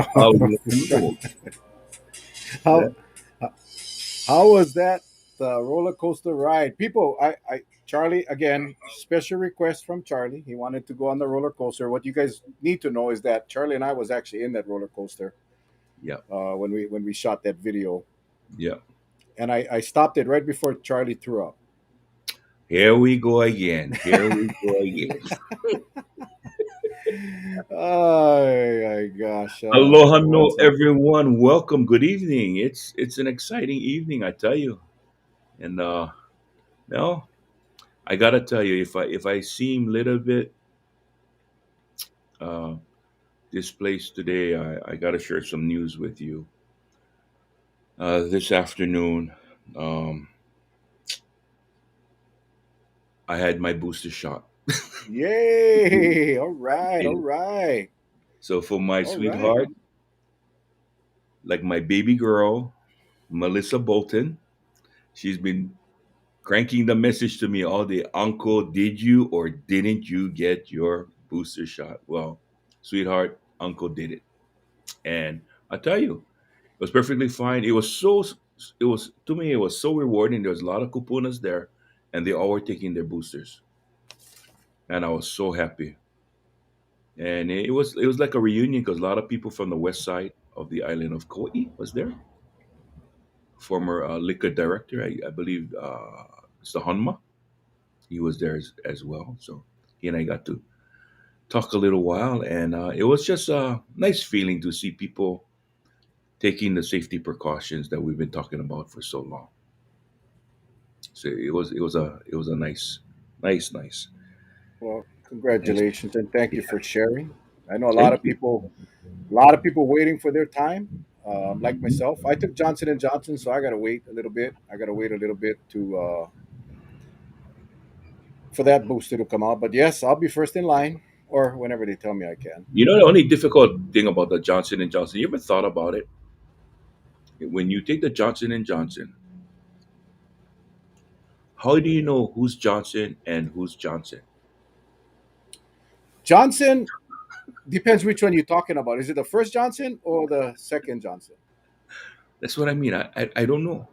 How you know? how how was that roller coaster ride? People, Charlie again. Special request from Charlie. He wanted to go on the roller coaster. What you guys need to know is that Charlie and I was actually in that roller coaster Yeah, when we shot that video, yeah. and I stopped it right before Charlie threw up. Here we go again. Here we go again. Oh my gosh! Aloha, no, What's up? everyone. Welcome. Good evening. It's an exciting evening, I tell you. And no, I gotta tell you, if I seem a little bit uh displaced today, I gotta share some news with you. This afternoon, um, I had my booster shot. Yay! All right, all right, So for my all right. sweetheart, like my baby girl, Melissa Bolton, she's been cranking the message to me all day. Uncle, did you or didn't you get your booster shot? Well, sweetheart, Uncle did it. And I tell you, it was perfectly fine. It was, to me, it was so rewarding. There was a lot of kupunas there, and they all were taking their boosters. And I was so happy. And it was like a reunion because a lot of people from the west side of the island of Kauai was there. Former liquor director, I believe, Mr. Honma, he was there as well. So he and I got to talk a little while, and it was just a nice feeling to see people taking the safety precautions that we've been talking about for so long. So it was a nice Well, nice. congratulations and thank you Yeah, for sharing. I know thank you. a lot of people waiting for their time. Like myself, I took Johnson and Johnson, so I gotta wait a little bit. I gotta wait a little bit to for that booster to come out. But yes, I'll be first in line, or whenever they tell me I can. You know the only difficult thing about the Johnson and Johnson. You ever thought about it? When you take the Johnson and Johnson, how do you know who's Johnson and who's Johnson? Johnson depends which one you're talking about. Is it the first Johnson or the second Johnson? That's what I mean. I don't know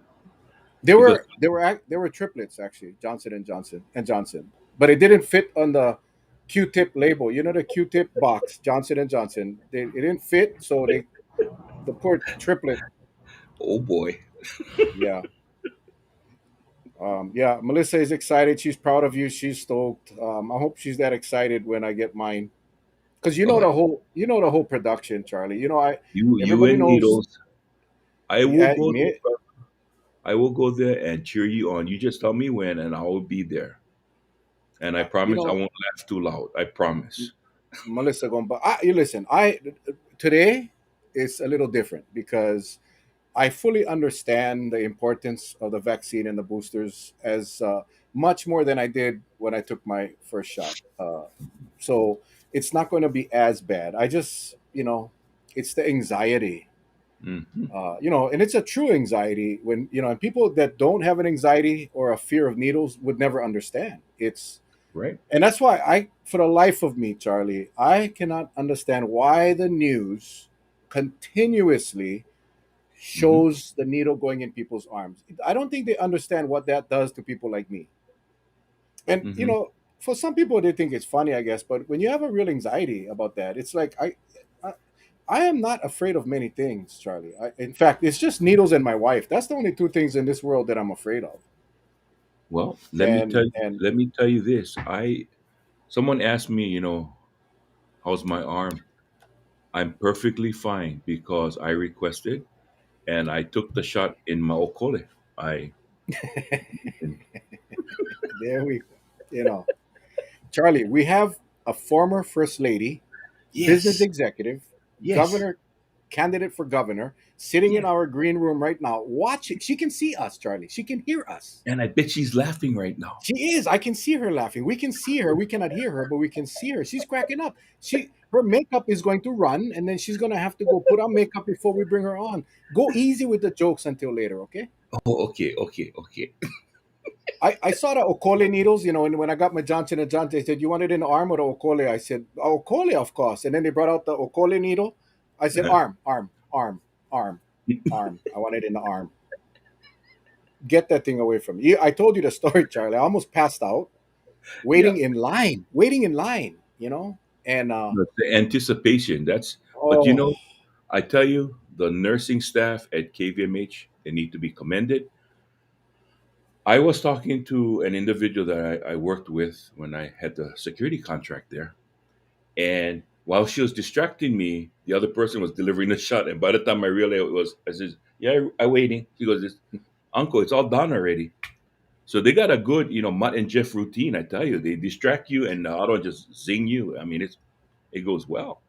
They because were they were triplets actually, Johnson and Johnson, but it didn't fit on the Q-tip label. You know the Q-tip box, Johnson and Johnson. It didn't fit, so they the poor triplet. oh boy. Yeah, yeah. Melissa is excited. She's proud of you. She's stoked. I hope she's that excited when I get mine, because Oh, you know the whole production, Charlie. You know you everybody and knows. needles. I will Yeah, go me, there. I will go there and cheer you on. You just tell me when, and I will be there. And I you promise I know won't laugh too loud. I promise. Melissa going, but you listen. I today is a little different because I fully understand the importance of the vaccine and the boosters as much more than I did when I took my first shot. So it's not going to be as bad. I just, it's the anxiety, Hmm. and it's a true anxiety when, and people that don't have an anxiety or a fear of needles would never understand. Right? And that's why for the life of me, Charlie, I cannot understand why the news continuously Hmm. shows the needle going in people's arms. I don't think they understand what that does to people like me. And Hmm. for some people they think it's funny, I guess, but when you have a real anxiety about that, it's like I, I am not afraid of many things, Charlie. In fact, it's just needles and my wife. That's the only two things in this world that I'm afraid of. Well, And and let me tell you this. Someone asked me, how's my arm? I'm perfectly fine because I requested and I took the shot in my okole. I there we go. You know, Charlie, we have a former first lady, business yes, executive, yes, governor, candidate for governor, sitting in yes. our green room right now, watching. She can see us, Charlie. She can hear us. And I bet she's laughing right now. She is. I can see her laughing. We can see her. We cannot hear her, but we can see her. She's cracking up. Her makeup is going to run, and then she's gonna have to go put on makeup before we bring her on. Go easy with the jokes until later, okay? Oh, okay, okay, okay. I saw the Okole needles, and when I got my Johnson and Johnson, they said, "You want it in the arm or the Okole?" I said, "Okole, of course." And then they brought out the Okole needle. I said, arm, arm, arm, arm, arm. I want it in the arm. Get that thing away from me. I told you the story, Charlie. I almost passed out Yeah. waiting in line, you know? And The anticipation. That's, but oh, I tell you, the nursing staff at KVMH, they need to be commended. I was talking to an individual that I worked with when I had the security contract there. And while she was distracting me, the other person was delivering the shot. And by the time I realized it was, I said, "Yeah, I waiting." She goes, "Uncle, it's all done already." So they got a good, Mutt and Jeff routine. I tell you, they distract you and the other one just zing you. I mean, it goes well.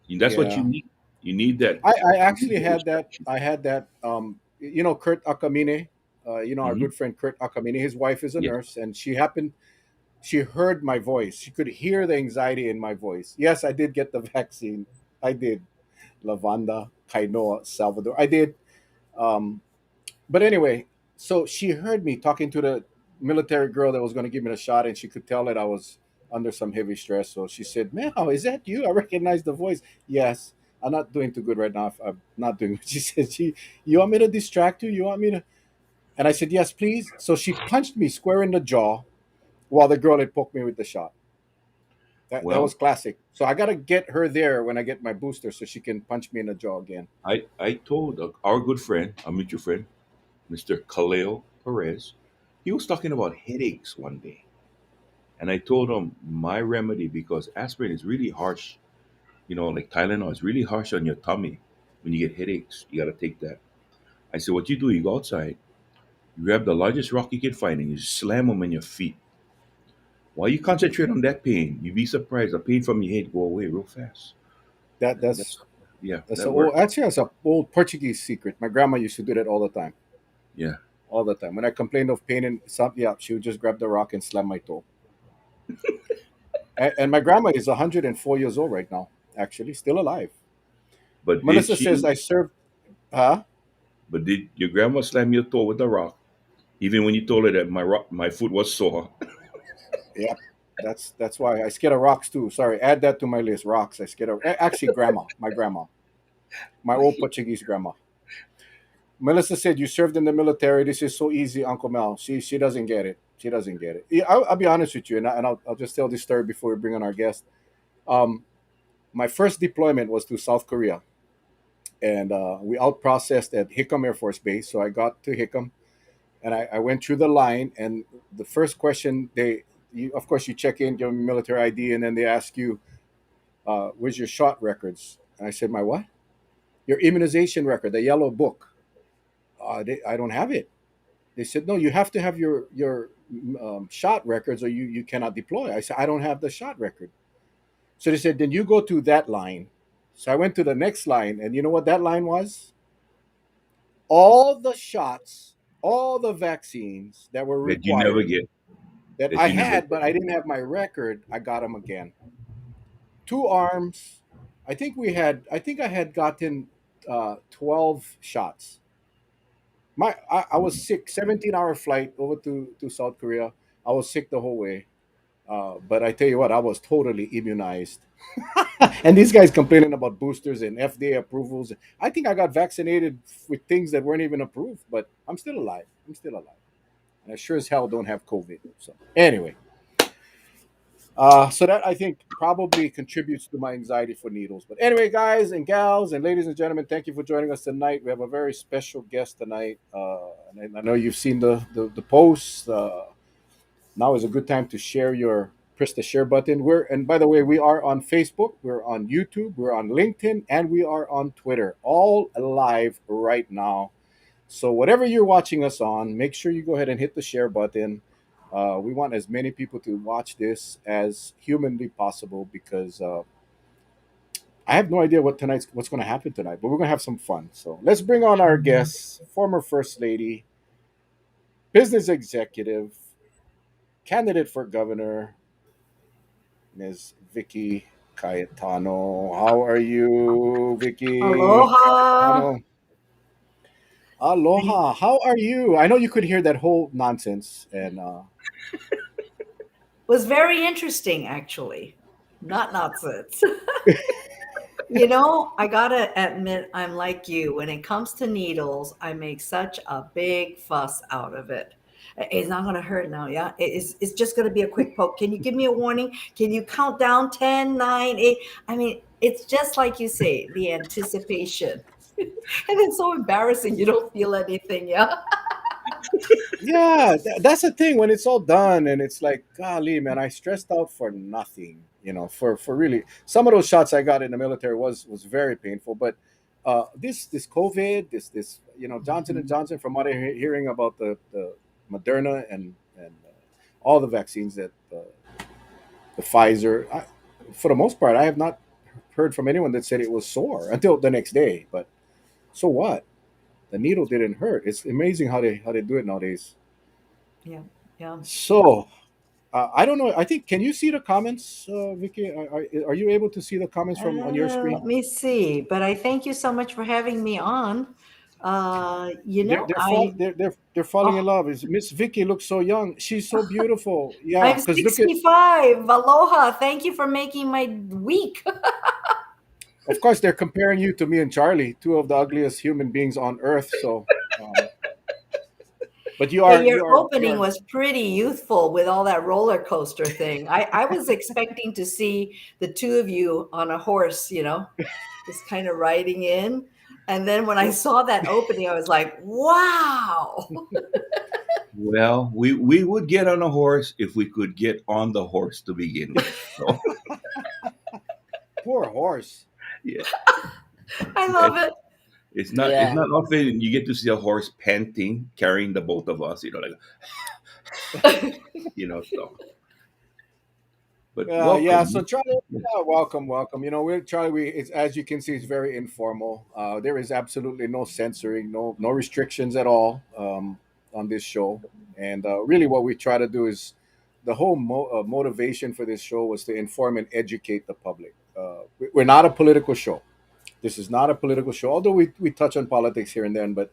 And that's what you yeah. need. You need that. I You need actually that had that. distraction. I had that. Kurt Akamine, our Hmm. good friend Kurt Akamine. His wife is a Yes. nurse, and she heard my voice. She could hear the anxiety in my voice. Yes, I did get the vaccine. I did. Lavanda, Kainoa, Salvador. I did. Um, but anyway, so she heard me talking to the military girl that was going to give me the shot, and she could tell that I was under some heavy stress. So she said, "Mel, is that you? I recognize the voice." Yes, I'm not doing too good right now. I'm not doing. She said, "You want me to distract you? You want me to?" And I said, "Yes, please." So she punched me square in the jaw while the girl had poked me with the shot. That was Well, classic. So I got to get her there when I get my booster, so she can punch me in the jaw again. I told our good friend, our mutual friend, Mr. Khalil Perez, he was talking about headaches one day. And I told him my remedy, because aspirin is really harsh, like Tylenol is really harsh on your tummy when you get headaches. You got to take that. I said, what you do, you go outside, you grab the largest rock you can find, and you slam them in your feet. While you concentrate on that pain, you'd be surprised. The pain from your head go away real fast. That That's that's Yeah, that's a that old, works. actually that's a old Portuguese secret. My grandma used to do that all the time. Yeah, All the time. When I complained of pain and something, yeah, she would just grab the rock and slam my toe. And my grandma is 104 years old right now, actually, still alive. but did Melissa says she? I served, huh? But did your grandma slam your toe with the rock, even when you told her that my foot was sore? Yep. That's why I scared of rocks too. Sorry, add that to my list. Rocks. I scared of actually grandma, my old Portuguese grandma. Melissa said you served in the military. This is so easy, Uncle Mel. She doesn't get it. She doesn't get it. Yeah, I'll be honest with you, and I'll just tell this story before we bring on our guest. Um, my first deployment was to South Korea, and we out processed at Hickam Air Force Base. So I got to Hickam, and I went through the line. And the first question of course, you check in, give them military ID, and then they ask you, "Where's your shot records?" And I said, "My what? Your immunization record, the yellow book." I don't have it. They said, "No, you have to have your shot records, or you cannot deploy." I said, "I don't have the shot record." So they said, "Then you go to that line." So I went to the next line, and you know what that line was? All the shots, all the vaccines that were That you never required get. that That I you never had, get. but I didn't have my record. I got them again. Two arms. I think I had gotten 12 shots. I was sick. 17-hour flight over to South Korea. I was sick the whole way. But I tell you what, I was totally immunized. And these guys complaining about boosters and FDA approvals. I think I got vaccinated with things that weren't even approved, but I'm still alive. I'm still alive. And I sure as hell don't have COVID. So anyway, so that I think probably contributes to my anxiety for needles. But anyway, guys and gals and ladies and gentlemen, thank you for joining us tonight. We have a very special guest tonight. And I know you've seen the posts. Now is a good time to share your press the share button. And by the way, we are on Facebook, we're on YouTube, we're on LinkedIn, and we are on Twitter, all live right now. So whatever you're watching us on, make sure you go ahead and hit the share button. We want as many people to watch this as humanly possible because I have no idea what's going to happen tonight, but we're going to have some fun. So let's bring on our guests, former First Lady, business executive, candidate for governor, Ms. Vicky Cayetano. How are you, Vicky Aloha. Cayetano? Aloha. How are you? I know you could hear that whole nonsense, and Was very interesting, actually. Not nonsense. I gotta admit, I'm like you. When it comes to needles, I make such a big fuss out of it. It's not gonna hurt now, yeah? It's just gonna be a quick poke. Can you give me a warning? Can you count down 10, 9, 8? I mean, it's just like you say, the anticipation. And it's so embarrassing. You don't feel anything, yeah? Yeah, that's the thing when it's all done and it's like, golly, man, I stressed out for nothing. For really some of those shots I got in the military was very painful. But this COVID, this Johnson and Mhm. Johnson, from what I'm hearing about the Moderna and all the vaccines that the Pfizer, for the most part, I have not heard from anyone that said it was sore until the next day. But so what? The needle didn't hurt. It's amazing how they do it nowadays. Yeah, yeah. So I don't know. I think, can you see the comments, Vicky? Are you able to see the comments from on your screen? Let me see. But I thank you so much for having me on. I They're falling in oh, love. Is Miss Vicky looks so young? She's so beautiful. Yeah, I'm because look at, 65. Aloha. Thank you for making my week. of course they're comparing you to me and Charlie, two of the ugliest human beings on earth. So, um, but you Hey, are your you are you opening are was pretty youthful with all that roller coaster thing. I was expecting to see the two of you on a horse, just kind of riding in. And then when I saw that opening, I was like, wow. Well, we would get on a horse if we could get on the horse to begin with. So poor horse. yeah, I yeah. love it. It's Yeah. not often you get to see a horse panting, carrying the both of us. Like so. But Yeah, so welcome. Charlie, yeah, welcome, welcome. We're Charlie. It's, as you can see, it's very informal. There is absolutely no censoring, no restrictions at all on this show. And really, what we try to do is the whole motivation for this show was to inform and educate the public. We're not a political show. This is not a political show, although we touch on politics here and then. But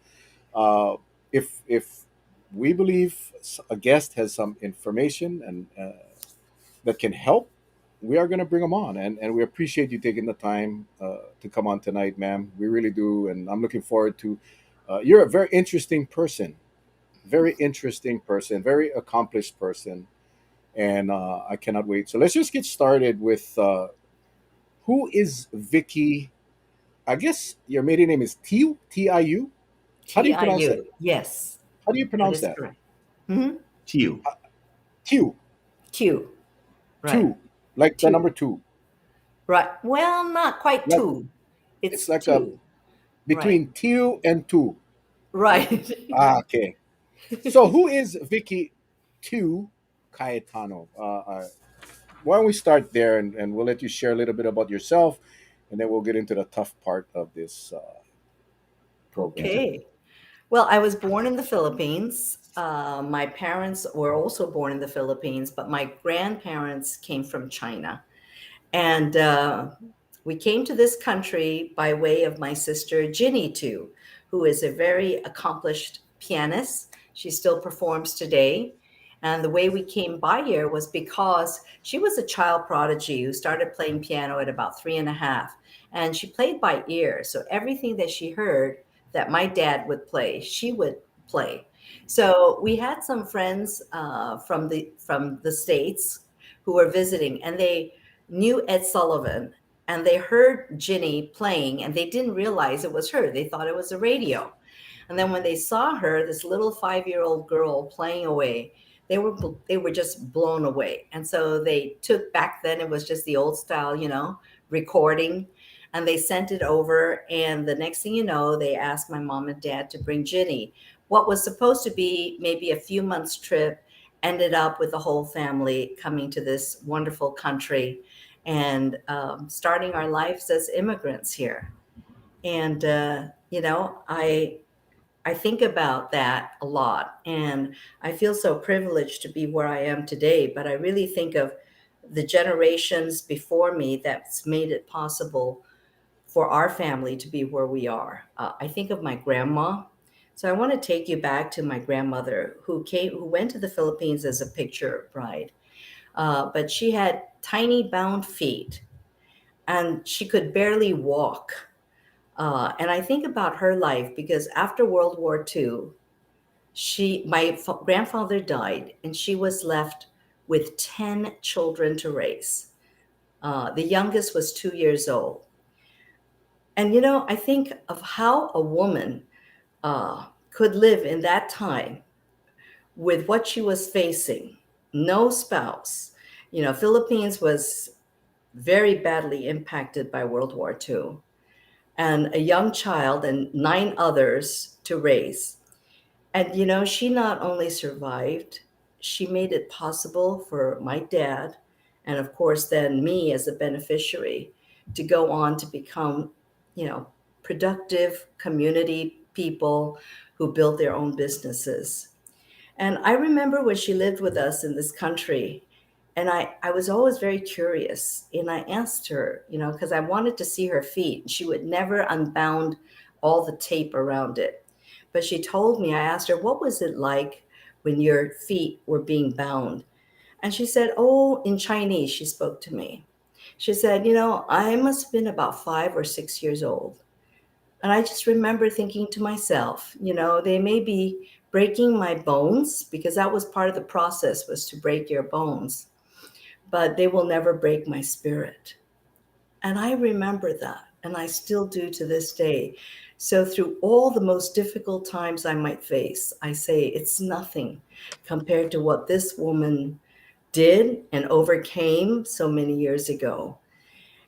uh, if we believe a guest has some information and that can help, we are going to bring them on. And we appreciate you taking the time to come on tonight, ma'am. We really do. And I'm looking forward to, you're a very interesting person, very accomplished person. And I cannot wait. So let's just get started with who is Vicky? I guess your maiden name is Tiu, Tiu. How do you pronounce that? TIU. Yes, How do you that pronounce is that? correct. Hmm. Chill. Tiu, Q. Right. two, like the number Two. two. Right. Well, not quite Like two. it's It's like a two. Right. between Tiu and two. Right. Ah, okay. So, who is Vicky to Cayetano? Why don't we start there, and we'll let you share a little bit about yourself, and then we'll get into the tough part of this program. Okay. Well, I was born in the Philippines. My parents were also born in the Philippines, but my grandparents came from China. And we came to this country by way of my sister, Ginny, too, who is a very accomplished pianist. She still performs today. And the way we came by here was because she was a child prodigy who started playing piano at about 3.5. And she played by ear. So everything that she heard that my dad would play, she would play. So we had some friends from the States who were visiting, and they knew Ed Sullivan, and they heard Ginny playing, and they didn't realize it was her. They thought it was a radio. And then when they saw her, this little 5-year-old girl playing away, they were just blown away. And so they took, back then it was just the old style, recording, and they sent it over. And the next thing you know, they asked my mom and dad to bring Ginny. What was supposed to be maybe a few months trip ended up with the whole family coming to this wonderful country and starting our lives as immigrants here. And I think about that a lot, and I feel so privileged to be where I am today. But I really think of the generations before me that's made it possible for our family to be where we are. I think of my grandma. So I want to take you back to my grandmother who went to the Philippines as a picture bride. But she had tiny bound feet, and she could barely walk. And I think about her life because after World War II, grandfather died, and she was left with 10 children to raise. The youngest was 2 years old. And, I think of how a woman could live in that time with what she was facing, no spouse. Philippines was very badly impacted by World War II, and a young child and nine others to raise. And, she not only survived, she made it possible for my dad, and of course, then me as a beneficiary, to go on to become, you know, productive community people who built their own businesses. And I remember when she lived with us in this country, and I was always very curious. And I asked her, because I wanted to see her feet. She would never unbound all the tape around it. But she told me, I asked her, what was it like when your feet were being bound? And she said, oh, in Chinese, she spoke to me. She said, I must have been about 5 or 6 years old. And I just remember thinking to myself, they may be breaking my bones because that was part of the process, was to break your bones, but they will never break my spirit. And I remember that, and I still do to this day. So through all the most difficult times I might face, I say it's nothing compared to what this woman did and overcame so many years ago.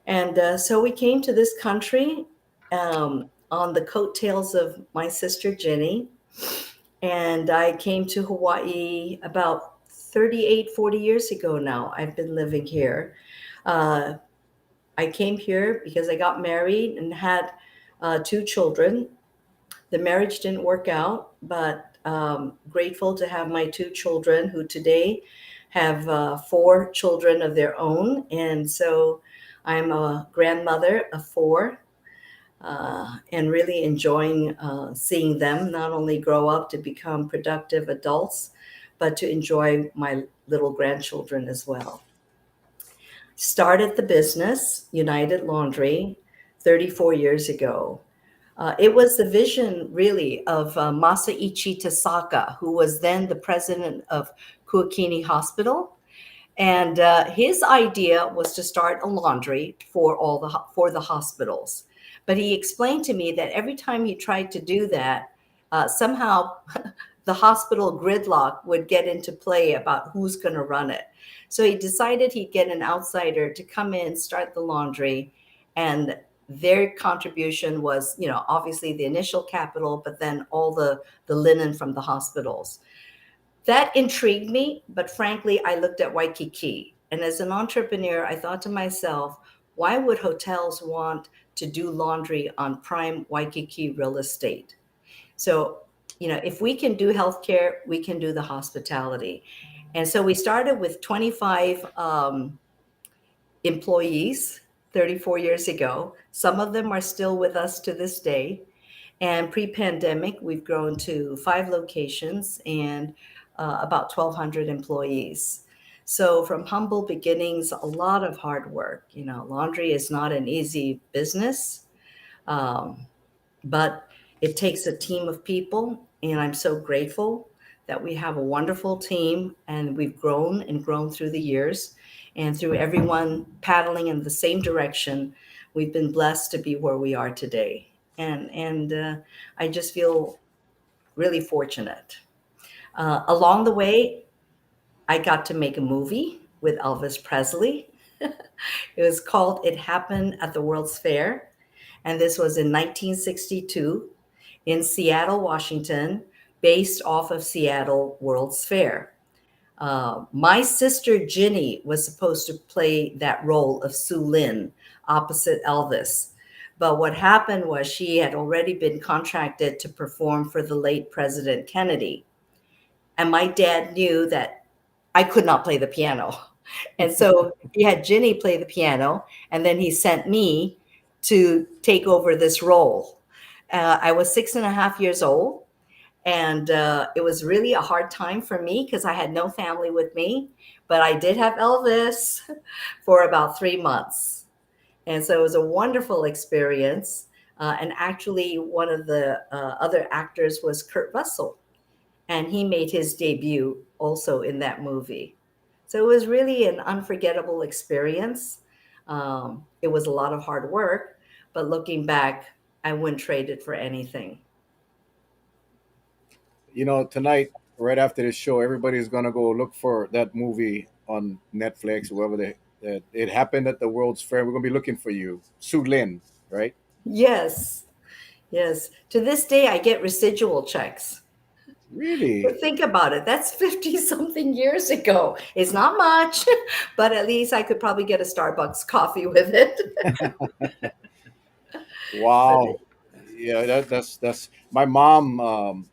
And so we came to this country on the coattails of my sister Jenny. And I came to Hawaii about 38, 40 years ago now. I've been living here. Uh, I came here because I got married and had two children. The marriage didn't work out, but grateful to have my two children who today have four children of their own. And so I'm a grandmother of four, and really enjoying seeing them not only grow up to become productive adults, but to enjoy my little grandchildren as well. Started the business, United Laundry, 34 years ago. It was the vision, really, of Masaichi Tasaka, who was then the president of Kuakini Hospital. And his idea was to start a laundry for the hospitals. But he explained to me that every time he tried to do that, somehow the hospital gridlock would get into play about who's going to run it. So he decided he'd get an outsider to come in, start the laundry, and their contribution was, obviously the initial capital, but then all the linen from the hospitals. That intrigued me, but frankly, I looked at Waikiki. And as an entrepreneur, I thought to myself, why would hotels want to do laundry on prime Waikiki real estate? So, if we can do healthcare, we can do the hospitality. And so we started with 25 employees 34 years ago. Some of them are still with us to this day. And pre-pandemic, we've grown to 5 locations and about 1,200 employees. So from humble beginnings, a lot of hard work. Laundry is not an easy business, um, but it takes a team of people. And I'm so grateful that we have a wonderful team, and we've grown and grown through the years. And through everyone paddling in the same direction, we've been blessed to be where we are today. And I just feel really fortunate. Along the way, I got to make a movie with Elvis Presley. It was called It Happened at the World's Fair. And this was in 1962 in Seattle, Washington, based off of Seattle World's Fair. My sister Ginny was supposed to play that role of Sue Lin opposite Elvis. But what happened was she had already been contracted to perform for the late President Kennedy. And my dad knew that I could not play the piano. And so he had Ginny play the piano, and then he sent me to take over this role. I was 6.5 years old, and it was really a hard time for me because I had no family with me, but I did have Elvis for about 3 months. And so it was a wonderful experience. And actually, one of the other actors was Kurt Russell, and he made his debut also in that movie. So it was really an unforgettable experience. It was a lot of hard work, but looking back, I wouldn't trade it for anything. Tonight, right after this show, everybody's gonna go look for that movie on Netflix, wherever it happened at the World's Fair. We're gonna be looking for you, Sue Lin, right? Yes, yes. To this day, I get residual checks. Really? But think about it. That's 50 something years ago. It's not much, but at least I could probably get a Starbucks coffee with it. But Wow. Yeah, that's my mom.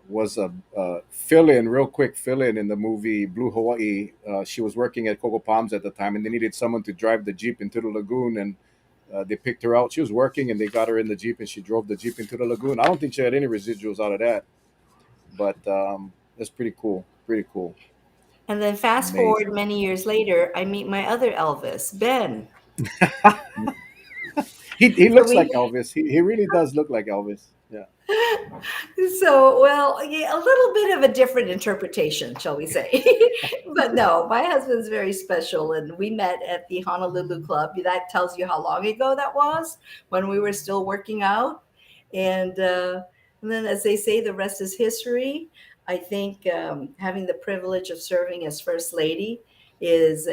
Was a fill-in, real quick fill-in in the movie Blue Hawaii. She was working at Coco Palms at the time, and they needed someone to drive the jeep into the lagoon. And they picked her out. She was working, and they got her in the jeep, and she drove the jeep into the lagoon. I don't think she had any residuals out of that, but that's pretty cool. Pretty cool. and then fast Amazing. forward many years later, I meet my other Elvis, Ben. He So looks like we Elvis. He really does look like Elvis. Yeah. So, well, yeah, a little bit of a different interpretation, shall we say. But no, my husband's very special, and we met at the Honolulu Club. That tells you how long ago that was, when we were still working out. And, uh, and then, as they say, the rest is history. I think having the privilege of serving as First Lady is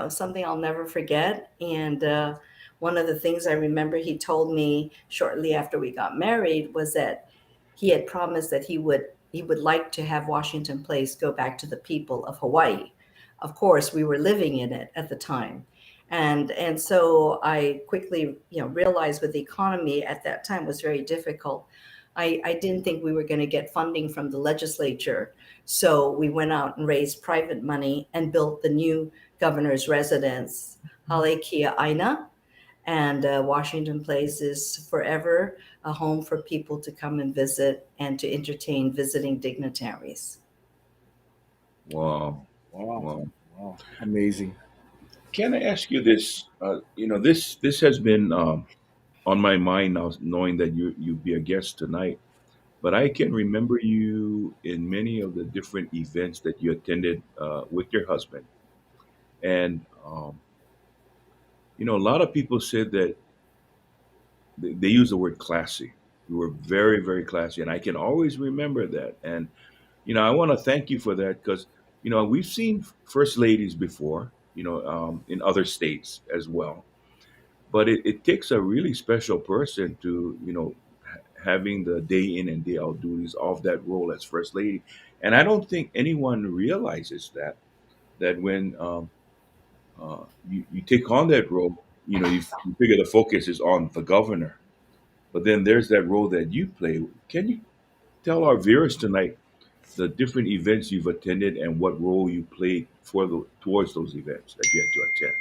something I'll never forget. And one of the things I remember he told me shortly after we got married was that he had promised that he would like to have Washington Place go back to the people of Hawaii. Of course, we were living in it at the time. And so I quickly, realized with the economy at that time was very difficult. I didn't think we were going to get funding from the legislature. So we went out and raised private money and built the new governor's residence, Hale Kia Aina, and Washington Place is forever a home for people to come and visit and to entertain visiting dignitaries. Wow. Wow. Wow. Wow. Amazing. Can I ask you this? This has been on my mind now, knowing that you'd be a guest tonight. But I can remember you in many of the different events that you attended with your husband, and a lot of people said that they use the word classy. You were very, very classy, and I can always remember that. And I want to thank you for that because we've seen first ladies before, in other states as well. But it takes a really special person to having the day in and day out duties of that role as first lady. And I don't think anyone realizes that when you take on that role, you figure the focus is on the governor. But then there's that role that you play. Can you tell our viewers tonight the different events you've attended and what role you played towards those events that you had to attend?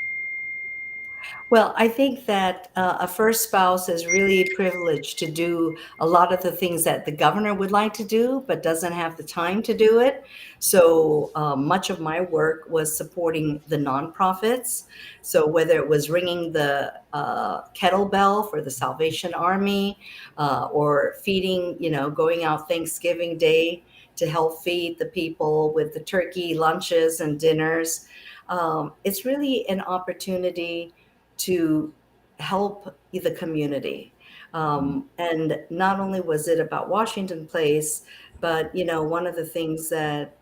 Well, I think that a first spouse is really privileged to do a lot of the things that the governor would like to do, but doesn't have the time to do it. So much of my work was supporting the nonprofits. So whether it was ringing the kettlebell for the Salvation Army, or feeding, going out Thanksgiving Day to help feed the people with the turkey lunches and dinners. It's really an opportunity to help the community. Mm, And not only was it about Washington Place, but one of the things that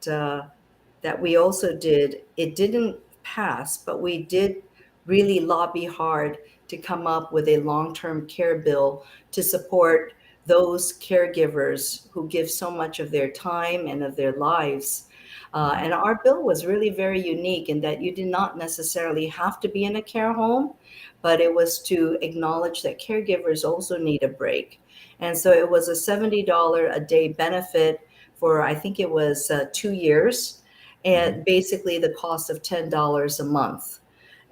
we also did, it didn't pass, but we did really lobby hard to come up with a long-term care bill to support those caregivers who give so much of their time and of their lives. mhm, And our bill was really very unique in that you did not necessarily have to be in a care home, but it was to acknowledge that caregivers also need a break. And so it was a $70 a day benefit for, I think it was 2 years, mhm. and basically the cost of $10 a month.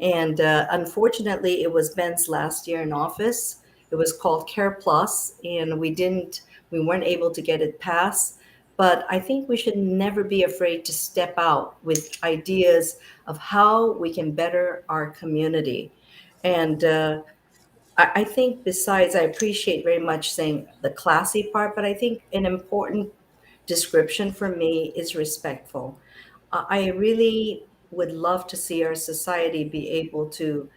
And unfortunately, it was Ben's last year in office. It was called Care Plus, and we weren't able to get it passed. But I think we should never be afraid to step out with ideas of how we can better our community. And I think, besides, I appreciate very much saying the classy part, but I think an important description for me is respectful. I really would love to see our society be able to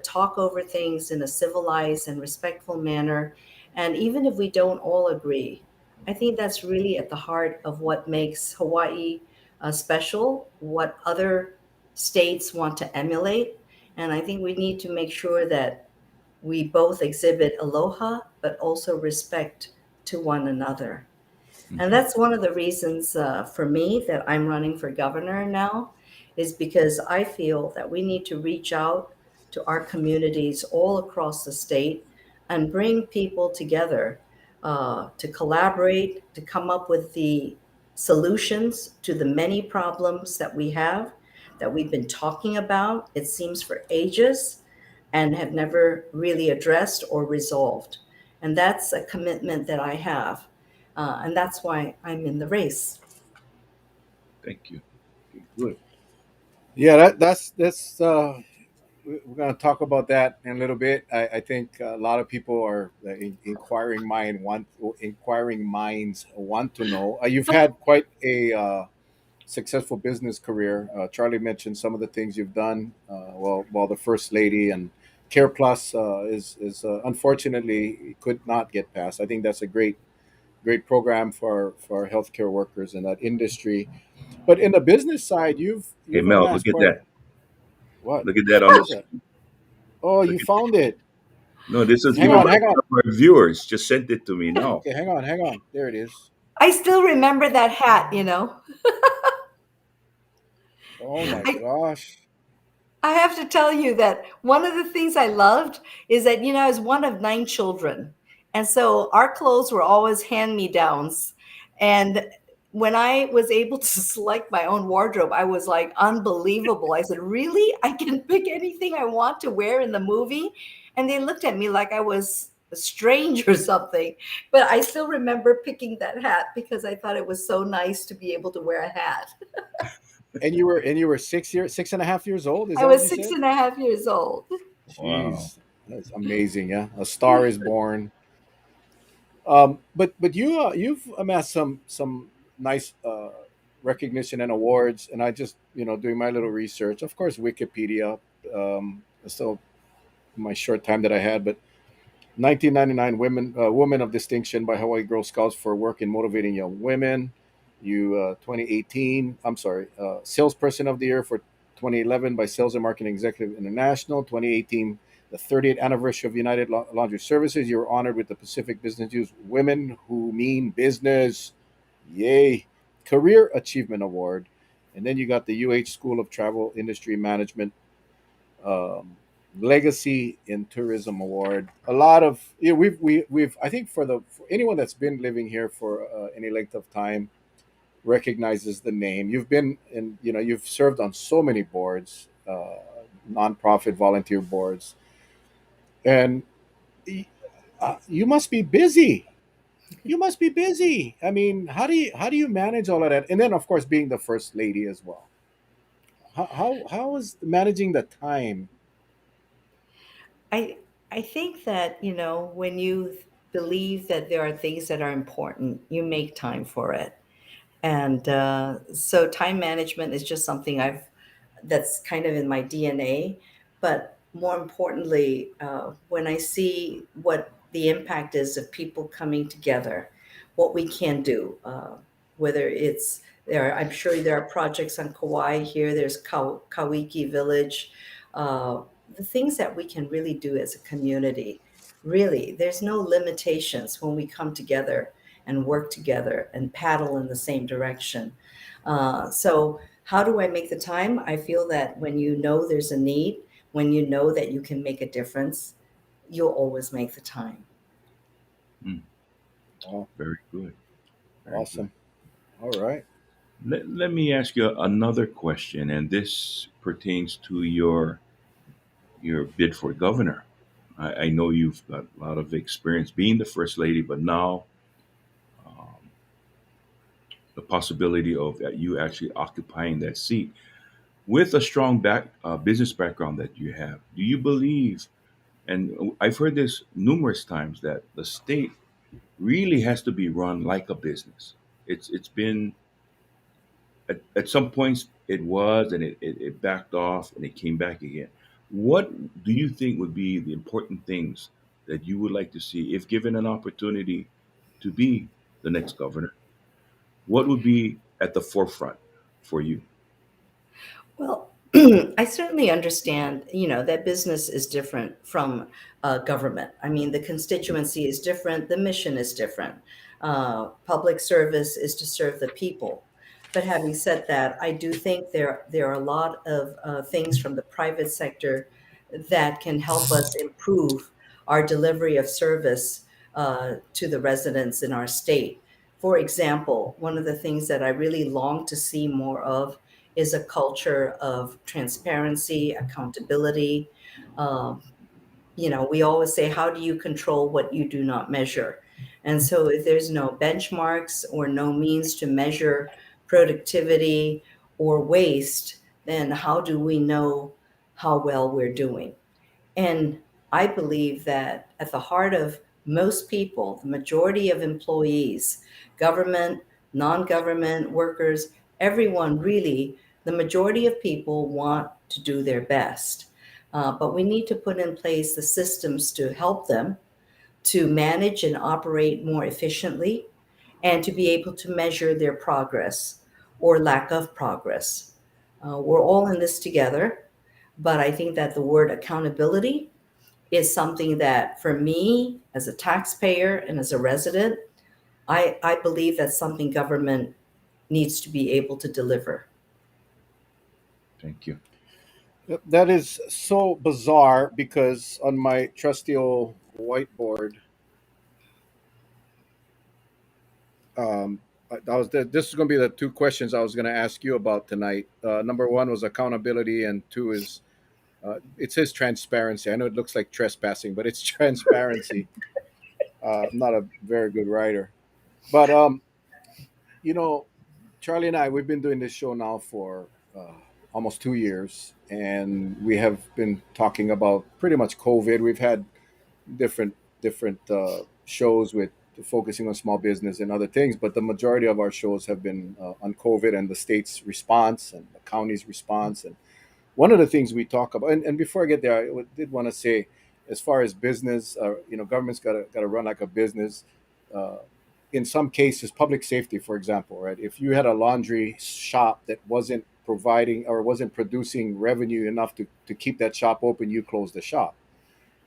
talk over things in a civilized and respectful manner. And even if we don't all agree, I think that's really at the heart of what makes Hawaii special, what other states want to emulate. And I think we need to make sure that we both exhibit aloha, but also respect to one another. And Hmm. that's one of the reasons for me that I'm running for governor now, is because I feel that we need to reach out to our communities all across the state and bring people together to collaborate, to come up with the solutions to the many problems that we have, that we've been talking about, it seems, for ages, and have never really addressed or resolved. And that's a commitment that I have. And that's why I'm in the race. Thank you. Okay, good. Yeah, that's we're going to talk about that in a little bit. I think a lot of people are inquiring minds want to know. You've had quite a successful business career. Charlie mentioned some of the things you've done. While the first lady and Care Plus is unfortunately could not get passed. I think that's a great program for healthcare workers in that industry. But in the business side, Hey you've Mel, look amassed at quite that. what Look at that on what the is that? screen. Oh, Look you at found it. no, this is You Hang given know, on, by hang on. one of our viewers. Just sent it to me now. Okay, hang on. There it is. I still remember that hat, you know. Oh my I, gosh. I have to tell you that one of the things I loved is that, I was one of 9 children. And so our clothes were always hand me downs. And when I was able to select my own wardrobe, I was like, unbelievable. I said, really? I can pick anything I want to wear in the movie? And they looked at me like I was strange or something. But I still remember picking that hat because I thought it was so nice to be able to wear a hat. And you were 6.5 years old. Is I that what was you six said? and a half years old. Wow. Jeez, that's amazing. Yeah, a star is born. But you've amassed some nice recognition and awards, and I just doing my little research. Of course, Wikipedia. So my short time that I had, but 1999 Women of Distinction by Hawaii Girl Scouts for work in motivating young women. 2018. I'm sorry, Salesperson of the Year for 2011 by Sales and Marketing Executive International. 2018, the 30th anniversary of United Laundry Services. You were honored with the Pacific Business News Women Who Mean Business, yay, Career Achievement Award. And then you got the UH School of Travel Industry Management um, Legacy in Tourism Award. A lot of we've I think for anyone that's been living here for any length of time recognizes the name. You've been in you've served on so many boards, nonprofit volunteer boards, and you must be busy. You must be busy. I mean, how do you manage all of that? And then of course being the first lady as well. How is managing the time? I I think that, when you believe that there are things that are important, you make time for it. And so time management is just something that's kind of in my DNA. But more importantly, when I see what the impact is of people coming together, what we can do, whether it's there, I'm sure there are projects on Kauai here. There's Kawiki Village, the things that we can really do as a community. Really, there's no limitations when we come together and work together and paddle in the same direction. So, how do I make the time? I feel that when you know there's a need, when you know that you can make a difference, you'll always make the time. Mm, Oh, very good. Very good. awesome. All right. Let me ask you another question, and this pertains to your bid for governor. I know you've got a lot of experience being the first lady, but now um, the possibility of you actually occupying that seat with a strong business background that you have. Do you believe, and I've heard this numerous times, that the state really has to be run like a business? It's been at some points it was, and it backed off and it came back again. What do you think would be the important things that you would like to see if given an opportunity to be the next governor? What would be at the forefront for you? Well, I certainly understand, that business is different from government. I mean, the constituency is different, the mission is different. Public service is to serve the people. But having said that, I do think there are a lot of things from the private sector that can help us improve our delivery of service to the residents in our state. For example, one of the things that I really long to see more of is a culture of transparency, accountability. Um, we always say, how do you control what you do not measure? And so, if there's no benchmarks or no means to measure productivity or waste, then how do we know how well we're doing? And I believe that at the heart of most people, the majority of employees, government, non government workers, everyone really, the majority of people want to do their best. But we need to put in place the systems to help them to manage and operate more efficiently and to be able to measure their progress or lack of progress. We're all in this together, but I think that the word accountability is something that for me as a taxpayer and as a resident, I believe that's something government needs to be able to deliver. Thank you. That is so bizarre because on my trusty old whiteboard, this is going to be the two questions I was going to ask you about tonight. Number one was accountability, and two is it says transparency. I know it looks like trespassing, but it's transparency. I'm not a very good writer, but you know, Charlie and I, we've been doing this show now for almost 2 years, and we have been talking about pretty much COVID. We've had different shows with focusing on small business and other things, but the majority of our shows have been on COVID and the state's response and the county's response. And one of the things we talk about, and before I get there, did want to say, as far as business, government's got to run like a business. Uh, in some cases, public safety, for example, right? If you had a laundry shop that wasn't providing or wasn't producing revenue enough to keep that shop open, you close the shop.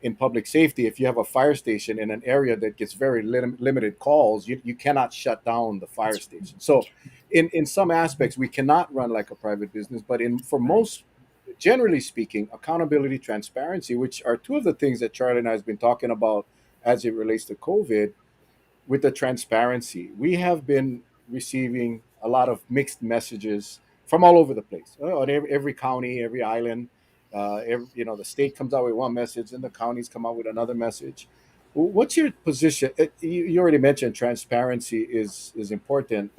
In public safety, if you have a fire station in an area that gets very limited calls, you cannot shut down the fire That's station. So, in some aspects, we cannot run like a private business, but in for most, generally speaking, accountability, transparency, which are two of the things that Charlie and I has been talking about as it relates to COVID, with the transparency, we have been receiving a lot of mixed messages from all over the place. On every county, every island, the state comes out with one message, and the counties come out with another message. What's your position? You already mentioned transparency is important.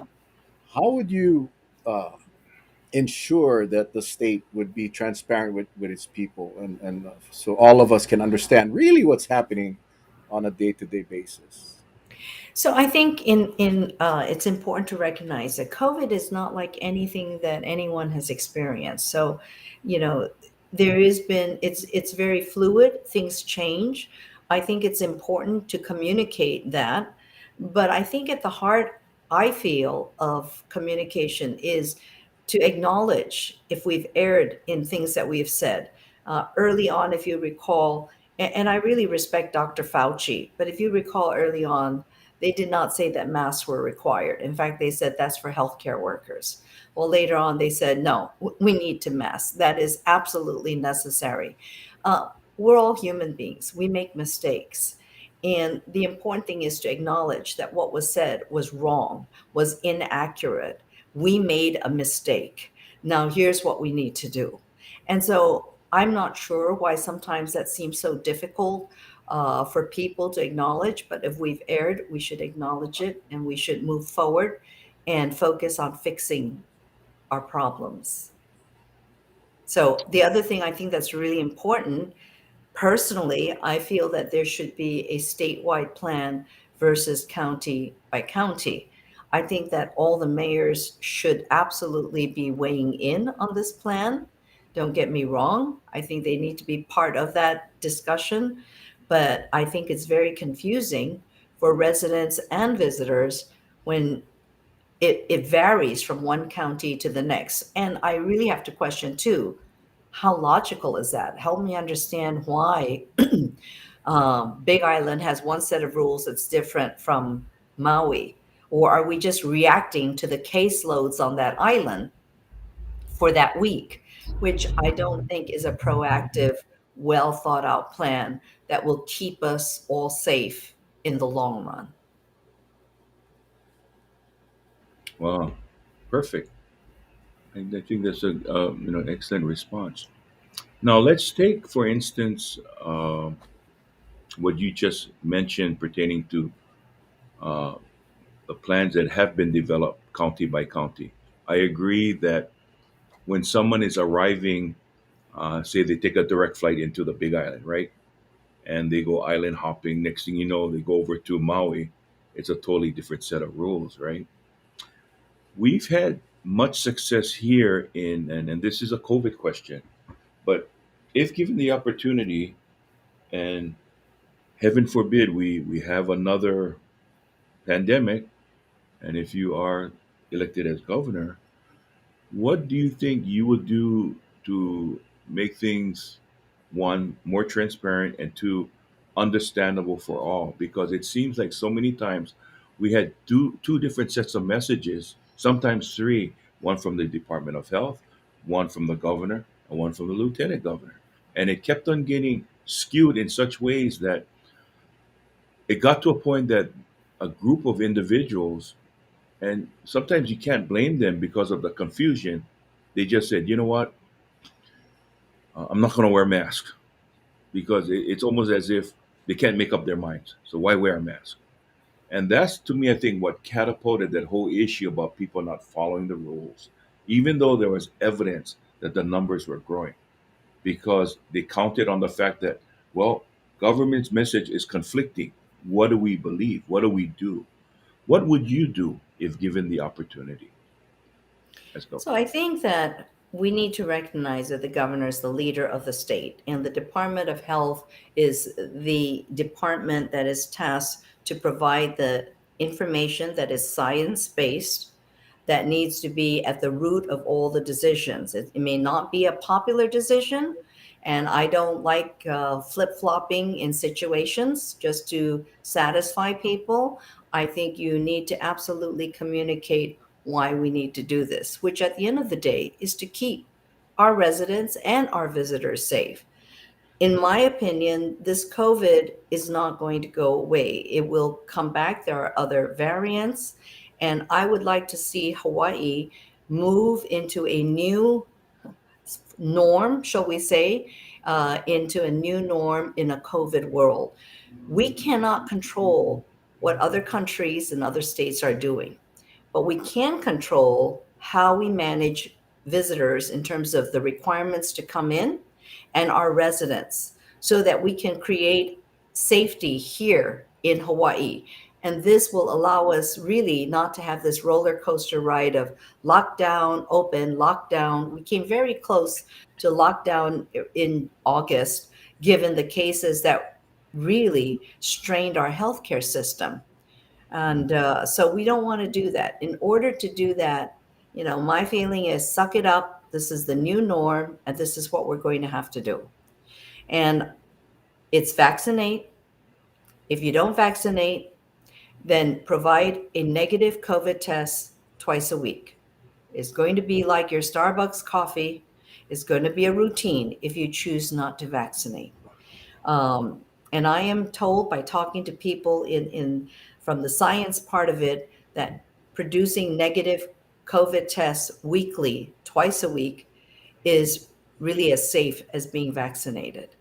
How would you uh, ensure that the state would be transparent with its people, and so all of us can understand really what's happening on a day-to-day basis? So I think in it's important to recognize that COVID is not like anything that anyone has experienced. So, you know, there has been it's very fluid. Things change. I think it's important to communicate that, but I think at the heart, I feel of communication is to acknowledge if we've erred in things that we've said. Early on, if you recall, and I really respect Dr. Fauci, but if you recall early on, they did not say that masks were required. In fact, they said that's for healthcare workers. Well, later on, they said, no, we need to mask. That is absolutely necessary. We're all human beings, we make mistakes. And the important thing is to acknowledge that what was said was wrong, was inaccurate. We made a mistake. Now, here's what we need to do. And so I'm not sure why sometimes that seems so difficult for people to acknowledge. But if we've erred, we should acknowledge it and we should move forward and focus on fixing our problems. So, the other thing I think that's really important, personally, I feel that there should be a statewide plan versus county by county. I think that all the mayors should absolutely be weighing in on this plan. Don't get me wrong. I think they need to be part of that discussion. But I think it's very confusing for residents and visitors when it varies from one county to the next. And I really have to question too, how logical is that? Help me understand why Big Island has one set of rules that's different from Maui. Or are we just reacting to the caseloads on that island for that week, which I don't think is a proactive, well thought out plan that will keep us all safe in the long run. Wow, perfect. I think that's a excellent response. Now let's take, for instance, what you just mentioned pertaining to uh, the plans that have been developed county by county. I agree that when someone is arriving, say they take a direct flight into the Big Island, right, and they go island hopping. Next thing you know, they go over to Maui. It's a totally different set of rules, right? We've had much success here and this is a COVID question, but if given the opportunity, and heaven forbid we have another pandemic, and if you are elected as governor, what do you think you would do to make things, one, more transparent, and two, understandable for all? Because it seems like so many times we had two different sets of messages, sometimes three, one from the Department of Health, one from the governor, and one from the lieutenant governor. And it kept on getting skewed in such ways that it got to a point that a group of individuals, and sometimes you can't blame them because of the confusion, they just said, you know what, I'm not going to wear a mask, because it's almost as if they can't make up their minds. So why wear a mask? And that's, to me, I think what catapulted that whole issue about people not following the rules, even though there was evidence that the numbers were growing, because they counted on the fact that, well, government's message is conflicting. What do we believe? What do we do? What would you do if given the opportunity as So governor? I think that we need to recognize that the governor is the leader of the state, and the Department of Health is the department that is tasked to provide the information that is science based, that needs to be at the root of all the decisions. It may not be a popular decision, and I don't like flip flopping in situations just to satisfy people. I think you need to absolutely communicate why we need to do this, which at the end of the day is to keep our residents and our visitors safe. In my opinion, this COVID is not going to go away. It will come back. There are other variants. And I would like to see Hawaii move into a new norm, shall we say, into a new norm in a COVID world. We cannot control what other countries and other states are doing, but we can control how we manage visitors in terms of the requirements to come in and our residents so that we can create safety here in Hawaii. And this will allow us really not to have this roller coaster ride of lockdown, open, lockdown. We came very close to lockdown in August, given the cases that really strained our healthcare system. And so we don't want to do that. In order to do that, my feeling is suck it up. This is the new norm, and this is what we're going to have to do. And it's vaccinate. If you don't vaccinate, then provide a negative COVID test twice a week. It's going to be like your Starbucks coffee. It's going to be a routine if you choose not to vaccinate. Um, and I am told by talking to people in from the science part of it that producing negative COVID tests weekly, twice a week, is really as safe as being vaccinated.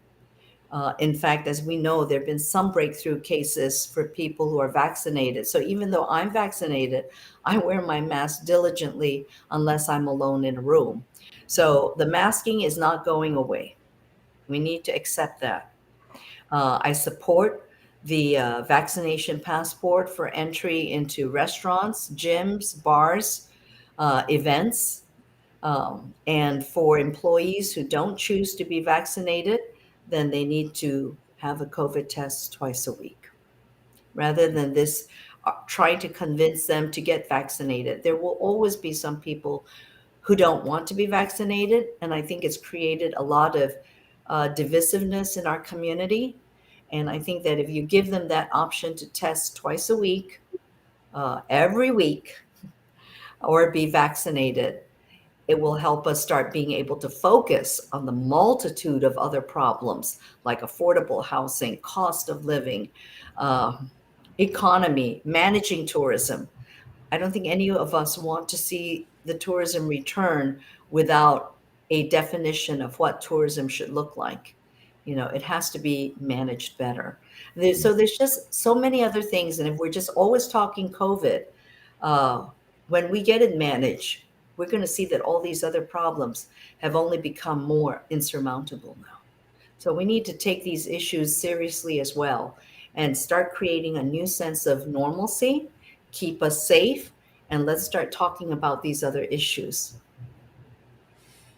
In fact, as we know, there have been some breakthrough cases for people who are vaccinated. So even though I'm vaccinated, I wear my mask diligently unless I'm alone in a room. So the masking is not going away. We need to accept that. I support the vaccination passport for entry into restaurants, gyms, bars, events. And for employees who don't choose to be vaccinated, then they need to have a COVID test twice a week. Rather than this, trying to convince them to get vaccinated. There will always be some people who don't want to be vaccinated. And I think it's created a lot of divisiveness in our community. And I think that if you give them that option to test twice a week, every week, or be vaccinated, it will help us start being able to focus on the multitude of other problems like affordable housing, cost of living, uh, economy, managing tourism. I don't think any of us want to see the tourism return without a definition of what tourism should look like. You know, it has to be managed better. So there's just so many other things. And if we're just always talking COVID, uh, when we get it managed, we're going to see that all these other problems have only become more insurmountable now. So we need to take these issues seriously as well and start creating a new sense of normalcy, keep us safe, and let's start talking about these other issues.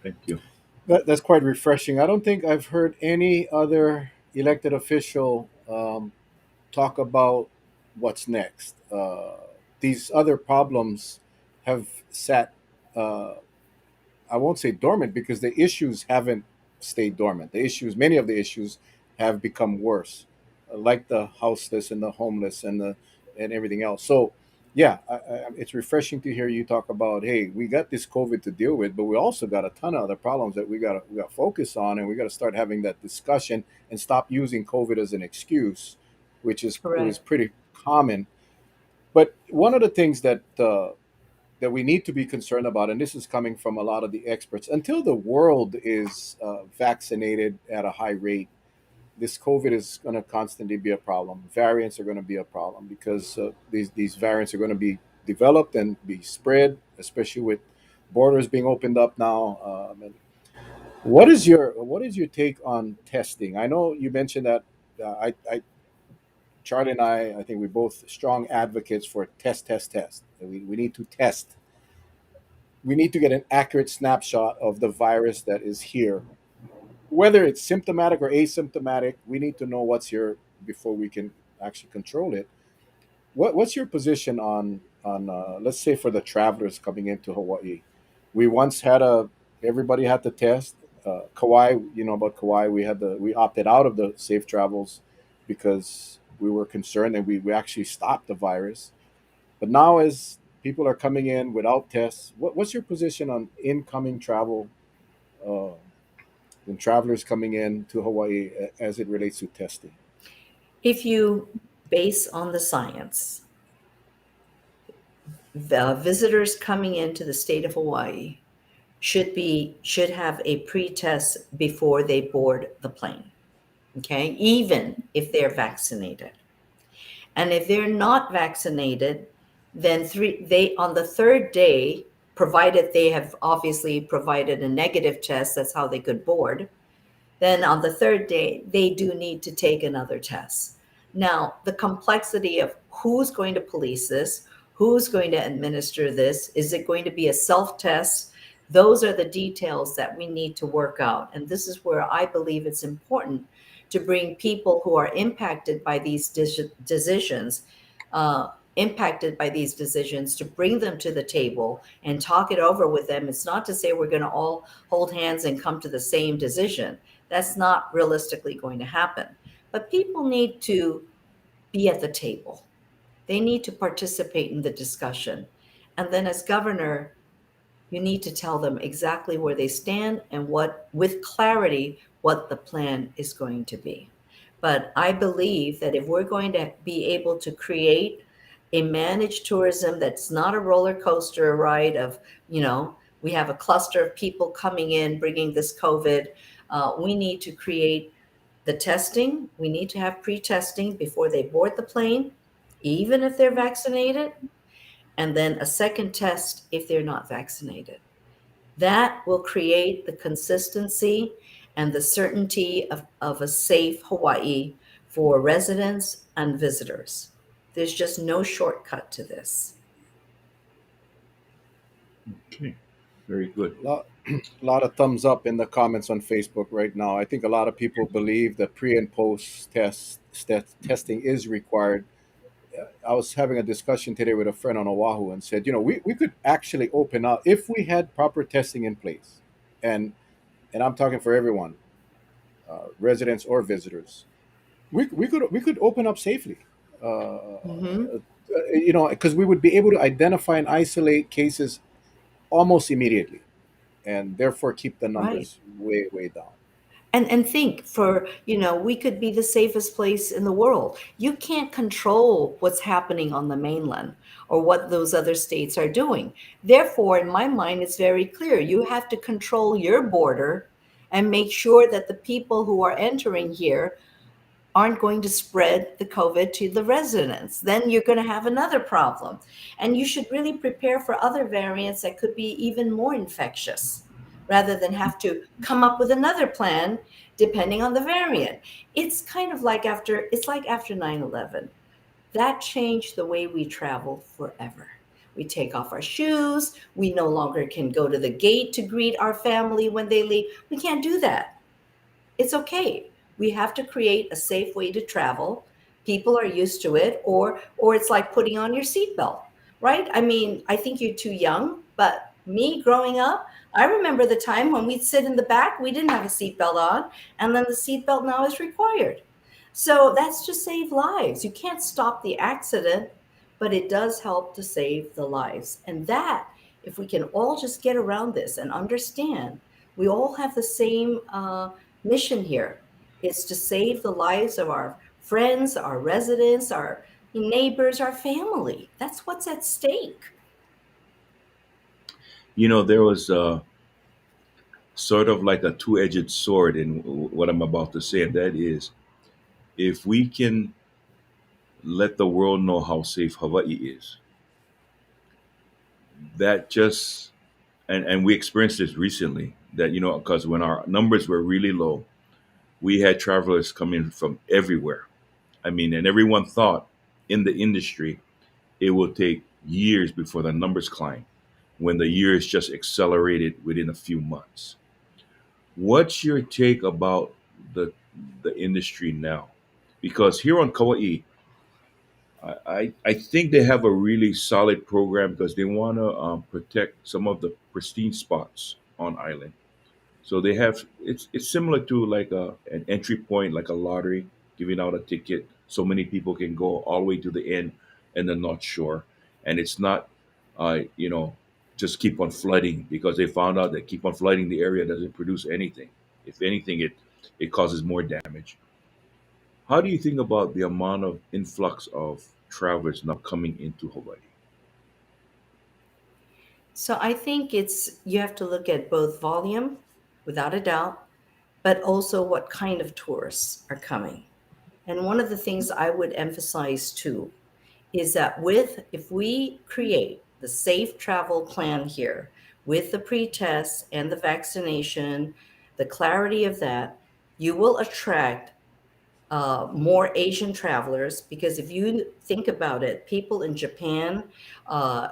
Thank you. That's quite refreshing. I don't think I've heard any other elected official talk about what's next. These other problems have sat, uh, I won't say dormant because the issues haven't stayed dormant. The issues, many of the issues, have become worse, like the houseless and the homeless and everything else. So, yeah, it's refreshing to hear you talk about. Hey, we got this COVID to deal with, but we also got a ton of other problems that we got to focus on, and we got to start having that discussion and stop using COVID as an excuse, which is it was Correct. pretty common. But one of the things that we need to be concerned about, and this is coming from a lot of the experts, until the world is vaccinated at a high rate, this COVID is going to constantly be a problem. Variants are going to be a problem because these variants are going to be developed and be spread, especially with borders being opened up now. And what is your take on testing? I know you mentioned that. I Charlie and I think we're both strong advocates for test, test, test. We need to test. We need to get an accurate snapshot of the virus that is here. Whether it's symptomatic or asymptomatic, we need to know what's here before we can actually control it. What's your position on let's say for the travelers coming into Hawaii? We once had a everybody had to test. Kauai, you know about Kauai, we opted out of the safe travels because we were concerned and we actually stopped the virus. But now, as people are coming in without tests, what's your position on incoming travel uh, and travelers coming in to Hawaii as it relates to testing? If you base on the science, the visitors coming into the state of Hawaii should have a pre-test before they board the plane. Okay, even if they're vaccinated. And if they're not vaccinated, then they on the third day, provided they have obviously provided a negative test, that's how they could board. Then on the third day, they do need to take another test. Now, the complexity of who's going to police this, who's going to administer this, is it going to be a self test? Those are the details that we need to work out. And this is where I believe it's important to bring people who are impacted by these decisions, uh, to bring them to the table and talk it over with them. It's not to say we're going to all hold hands and come to the same decision. That's not realistically going to happen. But people need to be at the table. They need to participate in the discussion. And then, as governor, you need to tell them exactly where they stand and what, with clarity, what the plan is going to be. But I believe that if we're going to be able to create a managed tourism that's not a roller coaster ride of, we have a cluster of people coming in, bringing this COVID, we need to create The testing, we need to have pre testing before they board the plane, even if they're vaccinated, and then a second test if they're not vaccinated. That will create the consistency and the certainty of a safe Hawaii for residents and visitors. There's just no shortcut to this. Okay, very good. Lot, lot of thumbs up in the comments on Facebook right now. I think a lot of people believe that pre and post testing is required. I was having a discussion today with a friend on Oahu and said, we could actually open up if we had proper testing in place, and I'm talking for everyone, residents or visitors. We could open up safely. Mm-hmm. Because we would be able to identify and isolate cases almost immediately, and therefore keep the Right. numbers way way down. And think for, we could be the safest place in the world. You can't control what's happening on the mainland or what those other states are doing. Therefore, in my mind, it's very clear. You have to control your border and make sure that the people who are entering here aren't going to spread the COVID to the residents. Then you're going to have another problem. And you should really prepare for other variants that could be even more infectious rather than have to come up with another plan depending on the variant. It's like after 9/11. That changed the way we travel forever. We take off our shoes. We no longer can go to the gate to greet our family when they leave. We can't do that. It's okay. We have to create a safe way to travel. People are used to it, or it's like putting on your seatbelt, right? I mean, I think you're too young, but me growing up, I remember the time when we'd sit in the back, we didn't have a seatbelt on, and then the seatbelt now is required. So that's to save lives. You can't stop the accident, but it does help to save the lives. And that, if we can all just get around this and understand, we all have the same mission here. It's to save the lives of our friends, our residents, our neighbors, our family. That's what's at stake. There was sort of like a two-edged sword in what I'm about to say, and that is, if we can let the world know how safe Hawaii is, that just and we experienced this recently. That because when our numbers were really low, we had travelers coming from everywhere. I mean, and everyone thought in the industry it will take years before the numbers climb, when the years just accelerated within a few months. What's your take about the the industry now? Because here on Kauai, I think they have a really solid program because they want to protect some of the pristine spots on island. So they have it's similar to like an entry point, like a lottery, giving out a ticket so many people can go all the way to the end and the North Shore, and it's not, uh, you know, just keep on flooding because they found out that keep on flooding the area doesn't produce anything. If anything, it causes more damage. How do you think about the amount of influx of travelers now coming into Hawaii? So I think you have to look at both volume, without a doubt, but also what kind of tourists are coming. And one of the things I would emphasize too is that if we create the safe travel plan here with the pre-test and the vaccination, the clarity of that, you will attract more Asian travelers, because if you think about it, people in Japan,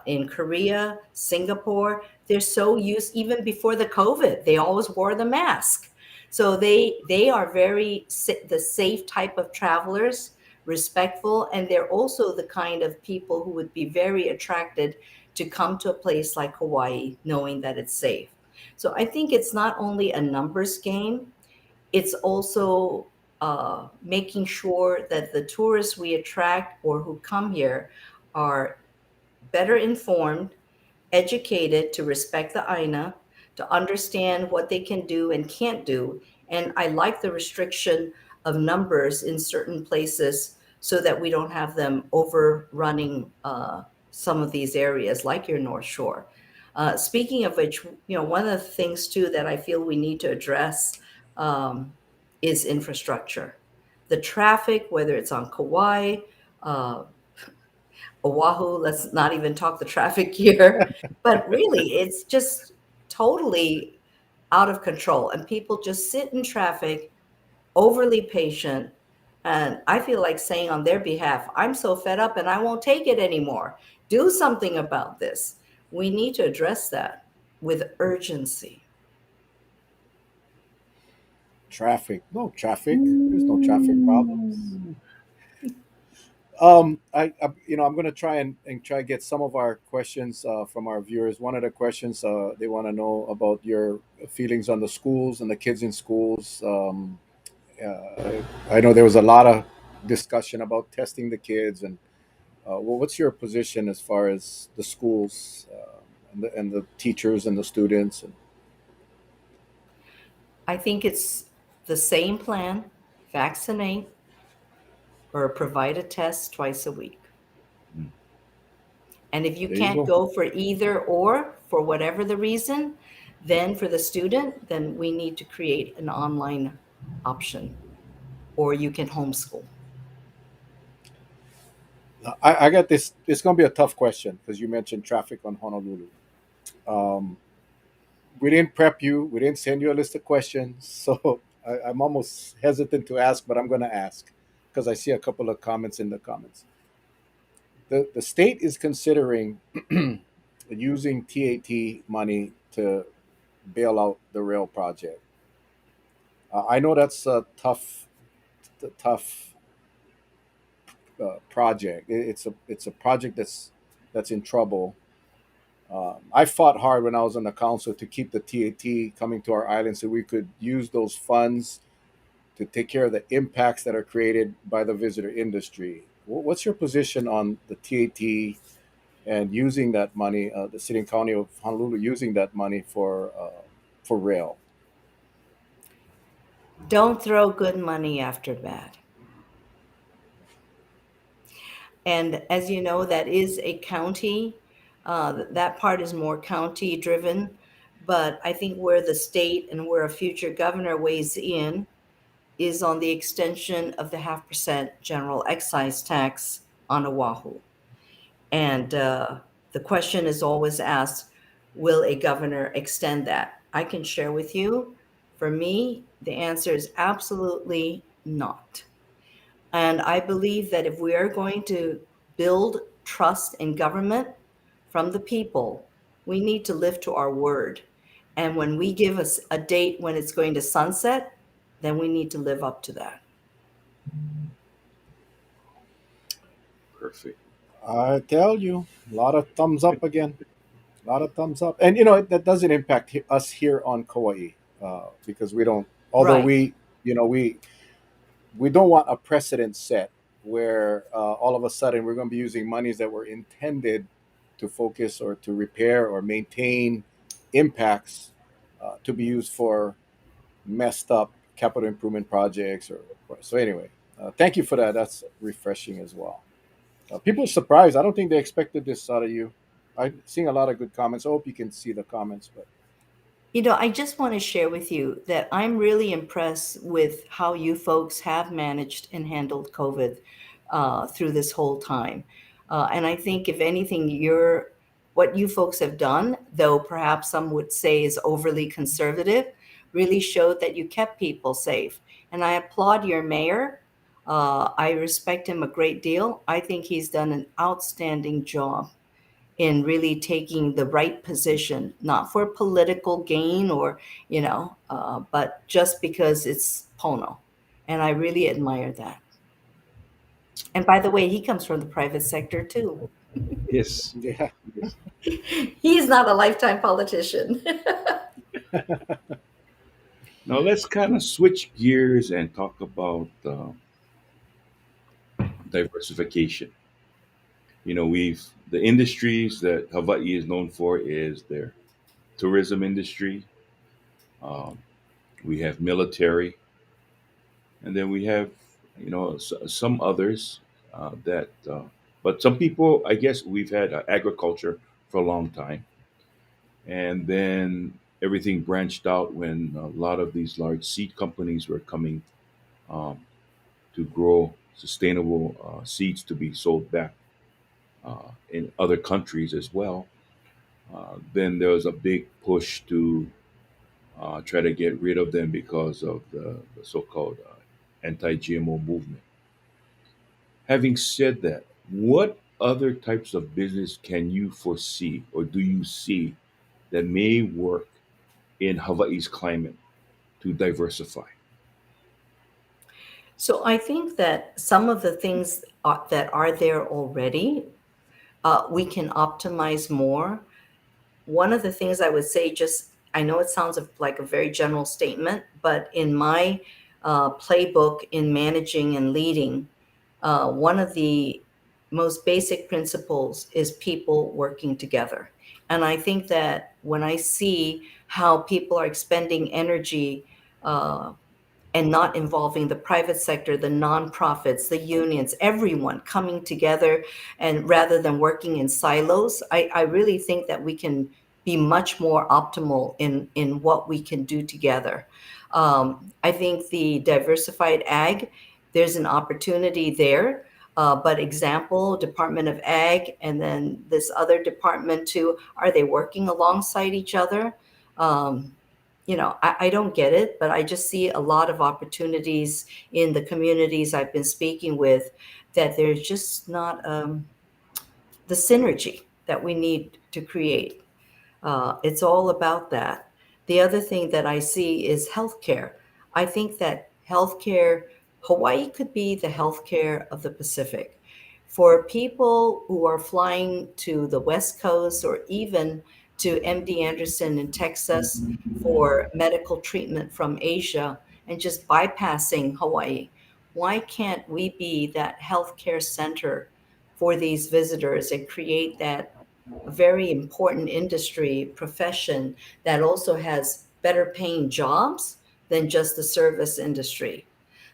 in Korea, Singapore, they're so used, even before the COVID, they always wore the mask. So they are the safe type of travelers, respectful, and they're also the kind of people who would be very attracted to come to a place like Hawaii, knowing that it's safe. So I think it's not only a numbers game, it's also making sure that the tourists we attract or who come here are better informed, educated to respect the AINA, to understand what they can do and can't do. And I like the restriction of numbers in certain places so that we don't have them overrunning some of these areas like your North Shore. Speaking of which, one of the things too that I feel we need to address, um, is infrastructure. The traffic, whether it's on Kauai, uh, Oahu, let's not even talk the traffic here, but really, it's just totally out of control. And people just sit in traffic, overly patient. And I feel like saying on their behalf, I'm so fed up and I won't take it anymore. Do something about this. We need to address that with urgency. Traffic. No traffic. There's no traffic problems. Ooh. I'm going to try and try to get some of our questions from our viewers. One of the questions they want to know about your feelings on the schools and the kids in schools. I know there was a lot of discussion about testing the kids, and what's your position as far as the schools and the teachers and the students? And I think it's the same plan: vaccinate or provide a test twice a week. Mm. And if you there you can't go. go for either or, for whatever the reason, then for the student, then we need to create an online option, or you can homeschool. I got this. It's going to be a tough question because you mentioned traffic on Honolulu. Um, we didn't prep you. We didn't send you a list of questions, so I'm almost hesitant to ask, but I'm going to ask because I see a couple of comments in the comments. The state is considering using TAT money to bail out the rail project. I know that's a tough project. It's a project that's in trouble. I fought hard when I was on the council to keep the TAT coming to our island so we could use those funds to take care of the impacts that are created by the visitor industry. What's your position on the TAT and using that money, the city and county of Honolulu using that money for rail? Don't throw good money after bad. And as you know, that is a county, that part is more county driven. But I think where the state and where a future governor weighs in is on the extension of the 0.5% general excise tax on Oahu. And the question is always asked, will a governor extend that? I can share with you, for me, the answer is absolutely not. And I believe that if we are going to build trust in government from the people, we need to live to our word. And when we give us a date when it's going to sunset, then we need to live up to that. Perfect. I tell you, a lot of thumbs up again. A lot of thumbs up, and that doesn't impact us here on Kauai because we don't. Although Right. we don't want a precedent set where all of a sudden we're going to be using monies that were intended to focus or to repair or maintain impacts to be used for messed up capital improvement projects or so anyway. Thank you for that. That's refreshing as well. People are surprised. I don't think they expected this out of you. I'm seeing a lot of good comments. I hope you can see the comments, but I just want to share with you that I'm really impressed with how you folks have managed and handled COVID through this whole time. And I think, if anything, what you folks have done, though perhaps some would say is overly conservative, really showed that you kept people safe. And I applaud your mayor. I respect him a great deal. I think he's done an outstanding job in really taking the right position, not for political gain or, but just because it's Pono. And I really admire that. And by the way, he comes from the private sector too. Yes. yeah. Yes. He's not a lifetime politician. Now let's kind of switch gears and talk about diversification. We've the industries that Hawaii is known for is their tourism industry. Um, we have military, and then we have some others that. But some I guess we've had agriculture for a long time, and then everything branched out when a lot of these large seed companies were coming um, to grow sustainable seeds to be sold back in other countries as well. Then there was a big push to try to get rid of them because of the so-called anti-GMO movement. Having said that, what other types of business can you foresee or do you see that may work in Hawaii's climate to diversify? So I think that some of the things that are there already, we can optimize more. One of the things I would say, just I know it sounds like a very general statement, but in my playbook in managing and leading, one of the most basic principles is people working together. And I think that when I see how people are expending energy uh, and not involving the private sector, the nonprofits, the unions, everyone coming together, and rather than working in silos, I really think that we can be much more optimal in what we can do together. I think the diversified ag, there's an opportunity there. But example, Department of Ag, and then this other department too, are they working alongside each other? Um, I don't get it, but I just see a lot of opportunities in the communities I've been speaking with, that there's just not the synergy that we need to create. It's all about that. The other thing that I see is healthcare. I think that healthcare, Hawaii could be the healthcare of the Pacific. For people who are flying to the West Coast or even to MD Anderson in Texas for medical treatment from Asia and just bypassing Hawaii, why can't we be that healthcare center for these visitors and create that a very important industry profession that also has better paying jobs than just the service industry?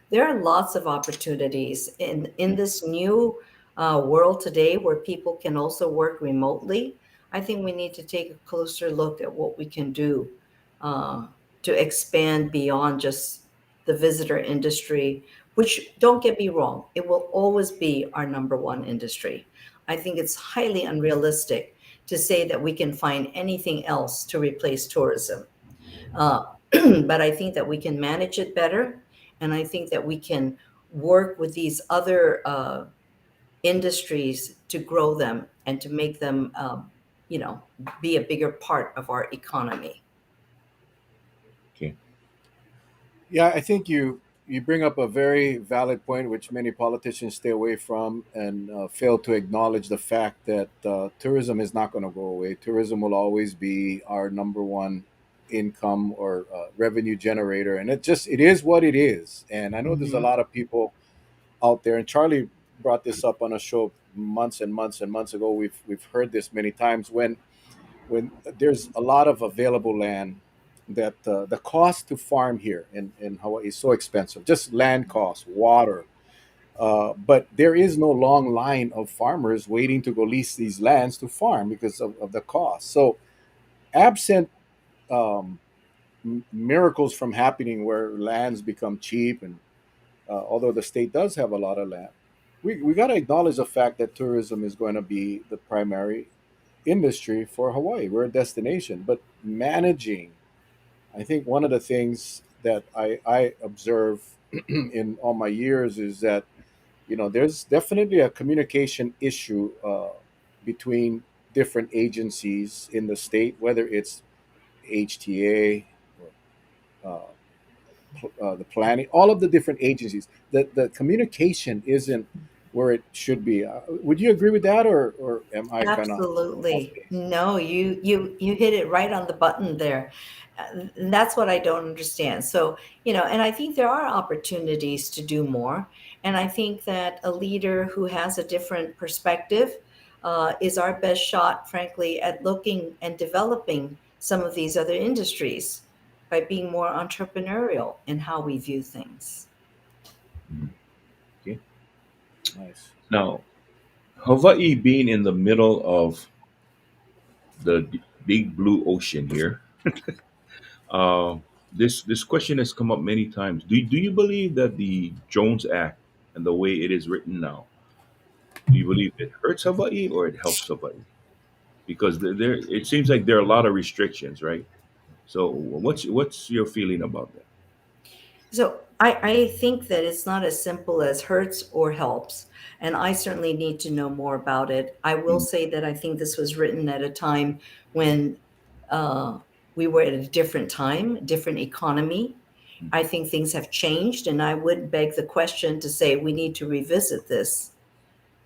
There are lots of opportunities in this new world today where people can also work remotely. I think we need to take a closer look at what we can do uh, to expand beyond just the visitor industry, which, don't get me wrong, it will always be our number one industry. I think it's highly unrealistic to say that we can find anything else to replace tourism. Uh, but I think that we can manage it better. And I think that we can work with these other industries to grow them and to make them, you know, be a bigger part of our economy. Okay. Yeah, I think you bring up a very valid point, which many politicians stay away from and fail to acknowledge the fact that tourism is not going to go away. Tourism will always be our number one income or revenue generator, and it is what it is. And I know there's a Mhm. lot of people out there, and Charlie brought this up on a show months and months and months ago. We've heard this many times when there's a lot of available land that the cost to farm here in Hawaii is so expensive, just land costs, water. But there is no long line of farmers waiting to go lease these lands to farm because of the cost. So, absent um, miracles from happening where lands become cheap, and although the state does have a lot of land, we got to acknowledge the fact that tourism is going to be the primary industry for Hawaii. We're a destination, but managing, I think one of the things that I observe in all my years is that there's definitely a communication issue between different agencies in the state, whether it's HTA or the planning, all of the different agencies. The communication isn't where it should be. Would you agree with that, or am I kind of off Absolutely. base? No, you hit it right on the button there. And that's what I don't understand. So, and I think there are opportunities to do more. And I think that a leader who has a different perspective is our best shot, frankly, at looking and developing some of these other industries by being more entrepreneurial in how we view things. Mhm. Okay. Nice. Now, Hawaii being in the middle of the big blue ocean here, This question has come up many times. Do you believe that the Jones Act and the way it is written now, do you believe it hurts Hawaii or it helps Hawaii? Because there it seems like there are a lot of restrictions, right? So what's your feeling about that? So I think that it's not as simple as hurts or helps. And I certainly need to know more about it. I will Mm, say that I think this was written at a time when uh, we were at a different time, different economy. mm, I think things have changed. And I would beg the question to say we need to revisit this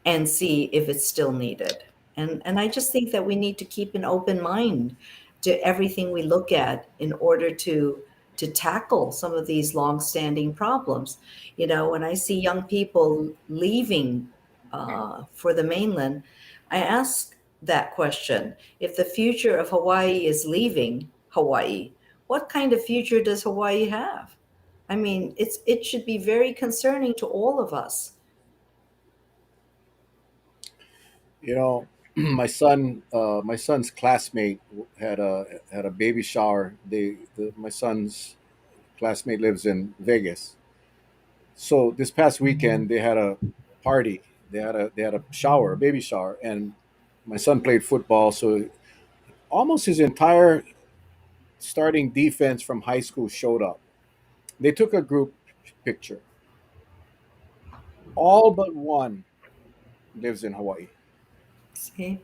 and see if it's still needed. And I just think that we need to keep an open mind to everything we look at in order to tackle some of these long-standing problems. You know, when I see young people leaving for the mainland, I ask that question: if the future of Hawaii is leaving Hawaii, what kind of future does Hawaii have? I mean, it should be very concerning to all of us. You know, my son's classmate had a baby shower. My son's classmate lives in Vegas. So this past weekend they had a party. They had a shower, a baby shower, and my son played football. So almost his entire starting defense from high school showed up. They took a group picture. All but one lives in Hawaii. See?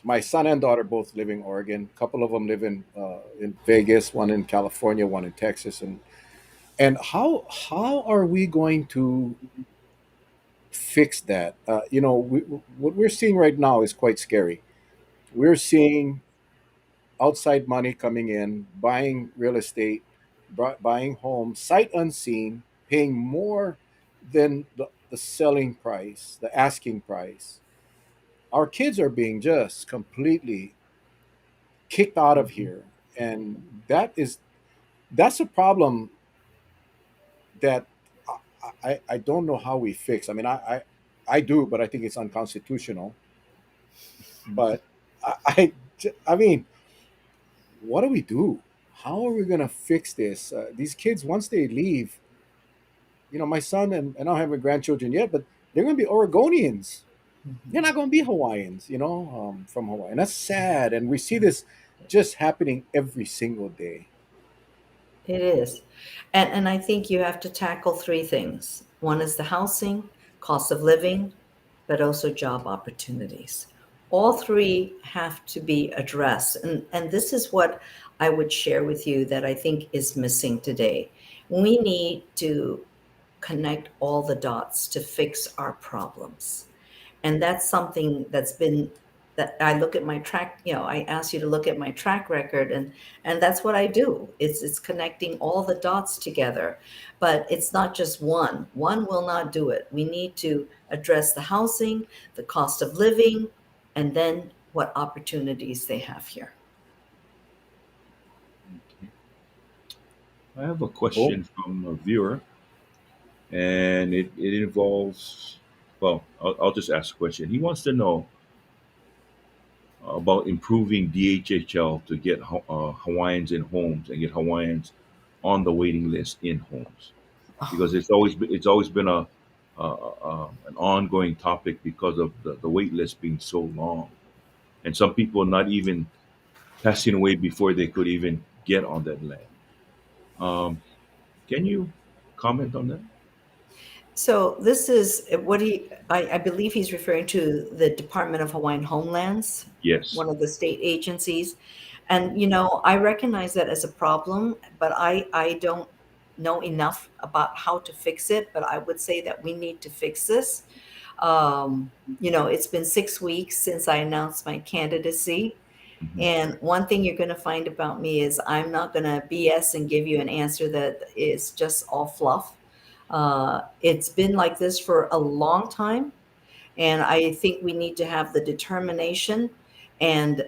My son and daughter both live in Oregon. A couple of them live in Vegas, one in California, one in Texas, and how are we going to fix that? What we're seeing right now is quite scary. We're seeing outside money coming in, buying real estate, buying homes, sight unseen, paying more than the selling price, the asking price. Our kids are being just completely kicked out of mhm, here, and that's a problem that I don't know how we fix. I mean, I do, but I think it's unconstitutional. But I mean, what do we do? How are we going to fix this? These kids, once they leave, my son and I don't have grandchildren yet, but they're going to be Oregonians. They're not going to be Hawaiians, from Hawaii. And that's sad. And we see this just happening every single day. It is. And I think you have to tackle three things. One is the housing, cost of living, but also job opportunities. All three have to be addressed. And this is what I would share with you that I think is missing today. We need to connect all the dots to fix our problems. And that's something that's been that I look at my track, I ask you to look at my track record, and that's what I do. It's connecting all the dots together. But it's not just one. One will not do it. We need to address the housing, the cost of living, and then what opportunities they have here. okay. I have a Cool. question from a viewer, and it involves. Well, I'll just ask a question. He wants to know about improving DHHL to get Hawaiians in homes and get Hawaiians on the waiting list in homes, because it's always been an ongoing topic because of the wait list being so long, and some people not even passing away before they could even get on that land. Um, can you comment on that? So this is what I believe he's referring to the Department of Hawaiian Homelands, Yes. one of the state agencies. And, I recognize that as a problem, but I don't know enough about how to fix it. But I would say that we need to fix this. It's been 6 weeks since I announced my candidacy. Hmm. And one thing you're going to find about me is I'm not going to BS and give you an answer that is just all fluff. It's been like this for a long time. And I think we need to have the determination and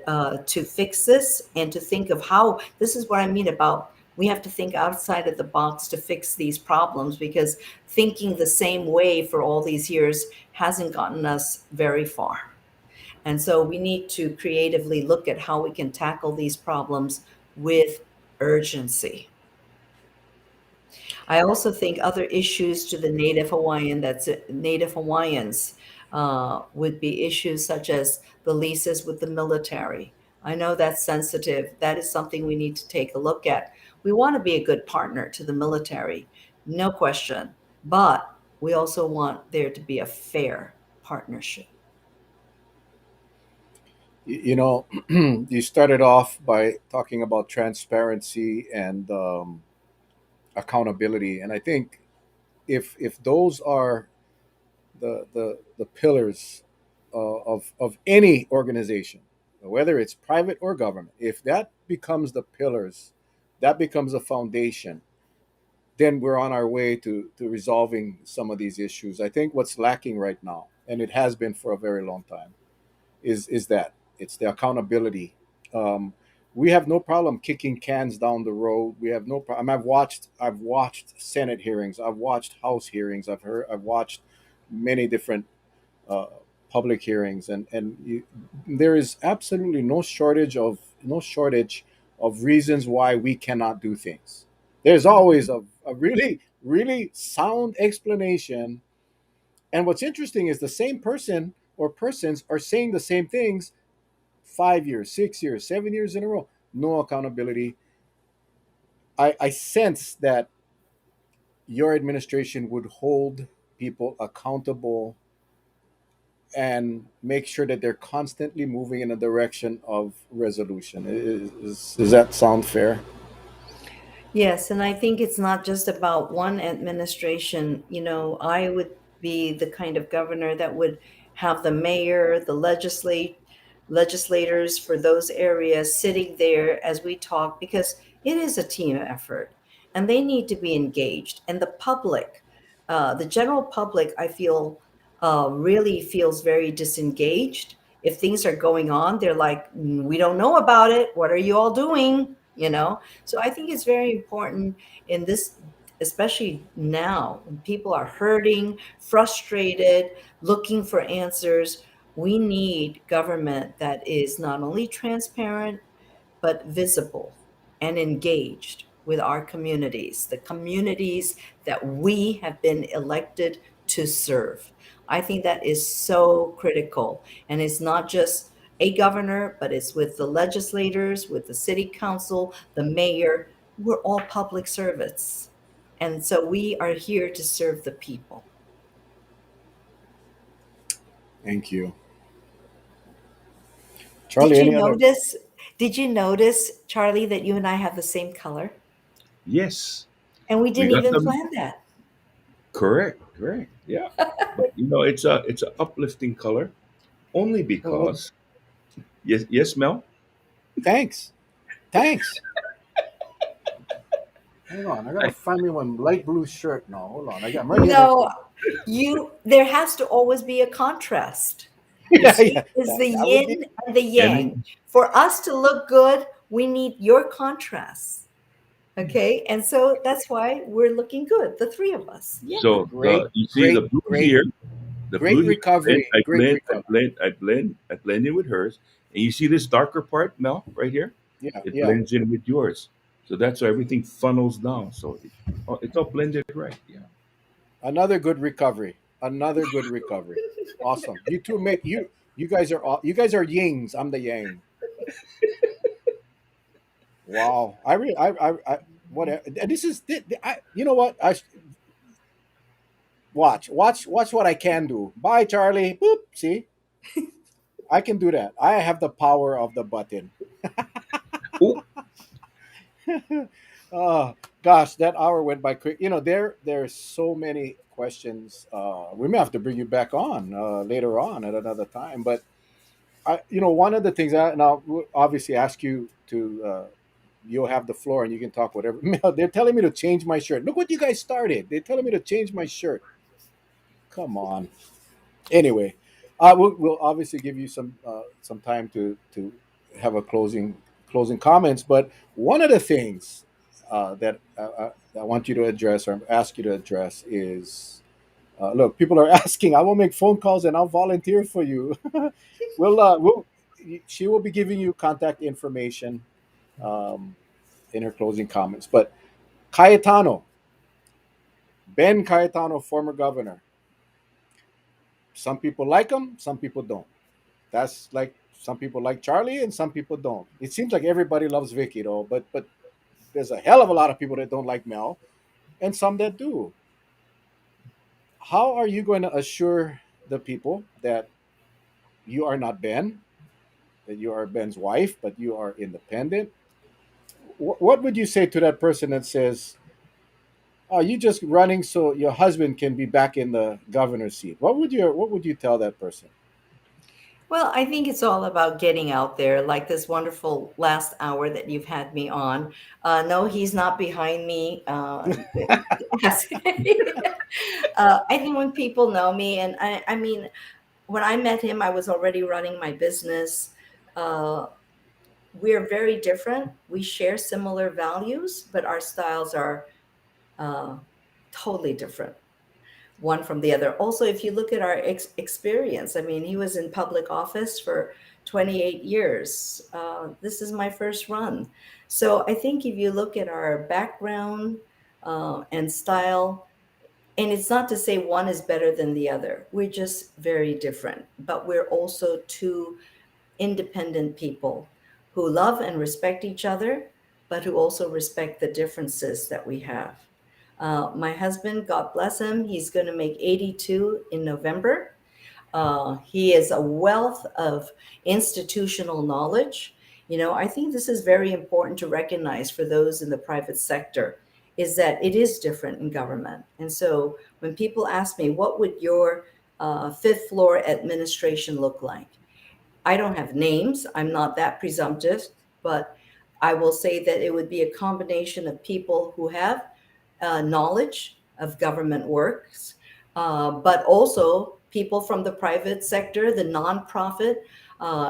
to fix this and to think of how this is what I mean about we have to think outside of the box to fix these problems because thinking the same way for all these years hasn't gotten us very far. And so we need to creatively look at how we can tackle these problems with urgency. I also think other issues to the Native Hawaiians would be issues such as the leases with the military. I know that's sensitive. That is something we need to take a look at. We want to be a good partner to the military, no question, but we also want there to be a fair partnership. You know, you started off by talking about transparency and accountability, and I think if those are the pillars of any organization, whether it's private or government, if that becomes the pillars, that becomes a foundation, then we're on our way to resolving some of these issues. I think what's lacking right now, and it has been for a very long time, is that it's the accountability. Um, we have no problem kicking cans down the road. We have no problem. I've watched Senate hearings. I've watched House hearings. I've watched many different uh, public hearings, and there is absolutely no shortage of reasons why we cannot do things. There's always a really really sound explanation. And what's interesting is the same person or persons are saying the same things 5 years, 6 years, 7 years in a row. No accountability. I sense that your administration would hold people accountable and make sure that they're constantly moving in a direction of resolution. Does that sound fair? Yes, and I think it's not just about one administration. You know, I would be the kind of governor that would have the mayor, the legislators for those areas sitting there as we talk, because it is a team effort and they need to be engaged. And the public, the general public, I feel really feels very disengaged. If things are going on, they're like, "Mm, we don't know about it. What are you all doing?" You know? So I think it's very important in this, especially now when people are hurting, frustrated, looking for answers. We need government that is not only transparent, but visible and engaged with our communities, the communities that we have been elected to serve. I think that is so critical. And it's not just a governor, but it's with the legislators, with the city council, the mayor. We're all public servants. And so we are here to serve the people. Thank you, Did Charlie. you Any other? notice? Did you notice, Charlie, that you and I have the same color? Yes, And we we didn't got even them plan that. correct. Correct. Yeah, but it's a uplifting color only Well, because yes, yes, Mel. thanks, thanks. Hold on, I gotta find me one light blue shirt now. Hold on, I'm right here next to No, you. there has to always be a contrast. You Yeah, see, yeah, is the that would be. yin and the yang. And For us to look good, we need your contrasts. Okay. And so that's why we're looking good, the three of us. Yeah. so Great, the you see great, the blue great, here, the blue great here. recovery. Great recovery. I blend in with hers, and you see this darker part, Mel, right here. Yeah, It yeah. blends in with yours, so that's why everything funnels down. So it's all blended right. Yeah. Another good recovery. Another good recovery. Awesome. You two make you. You guys are yings. I'm the yang. Wow. I really. I what? This is. You know what? Watch what I can do. Bye, Charlie. Boop. See, I can do that. I have the power of the button. Oh, Oh gosh, that hour went by quick. There's so many questions. We may have to bring you back on later on at another time. But one of the things and I'll obviously ask you to. You'll have the floor and you can talk whatever. They're telling me to change my shirt. Look what you guys started. They're telling me to change my shirt. Come on. Anyway, we'll obviously give you some time to have a closing comments. But one of the things that I want you to address or ask you to address is, look, people are asking. I will make phone calls and I'll volunteer for you. we'll she will be giving you contact information. Um, in her closing comments. But Cayetano, Ben Cayetano, former governor. Some people like him, some people don't. That's like some people like Charlie and some people don't. It seems like everybody loves Vicky though, but there's a hell of a lot of people that don't like Mel and some that do. How are you going to assure the people that you are not Ben, that you are Ben's wife, but you are independent? What would you say to that person that says, "Oh, you just running so your husband can be back in the governor's seat"? What would you tell that person? Well, I think it's all about getting out there, like this wonderful last hour that you've had me on. No, he's not behind me. Yes. I think when people know me, and I mean, when I met him, I was already running my business. Uh, we're very different. We share similar values, but our styles are uh, totally different, one from the other. Also, if you look at our experience, I mean, he was in public office for 28 years. This is my first run. So I think if you look at our background and style, and it's not to say one is better than the other, we're just very different, but we're also two independent people who love and respect each other, but who also respect the differences that we have. My husband, God bless him, he's going to make 82 in November. He is a wealth of institutional knowledge. You know, I think this is very important to recognize for those in the private sector is that it is different in government. And so when people ask me, what would your fifth floor administration look like? I don't have names. I'm not that presumptive, but I will say that it would be a combination of people who have knowledge of government works, but also people from the private sector, the nonprofit.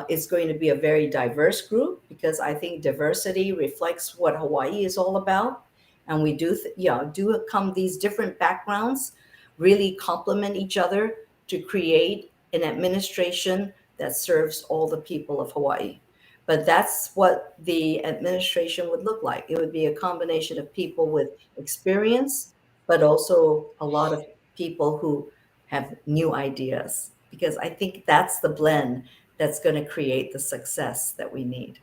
Is going to be a very diverse group because I think diversity reflects what Hawaii is all about, and we do come these different backgrounds really complement each other to create an administration that serves all the people of Hawaii. But that's what the administration would look like. It would be a combination of people with experience, but also a lot of people who have new ideas, because I think that's the blend that's going to create the success that we need.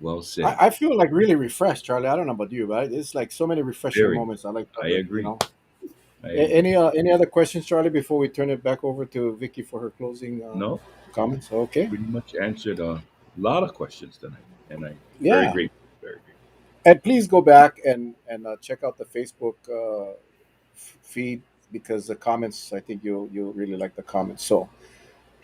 Well I, said. I feel like really refreshed, Charlie. I don't know about you, but it's like so many refreshing Very. moments. I like I to, agree. I agree. Any other questions, Charlie, before we turn it back over to Vicky for her closing No, you comments? Okay. pretty much answered a lot of questions tonight, and I very Yeah. grateful. Very grateful. And please go back and check out the Facebook feed because the comments. I think you'll really like the comments. So,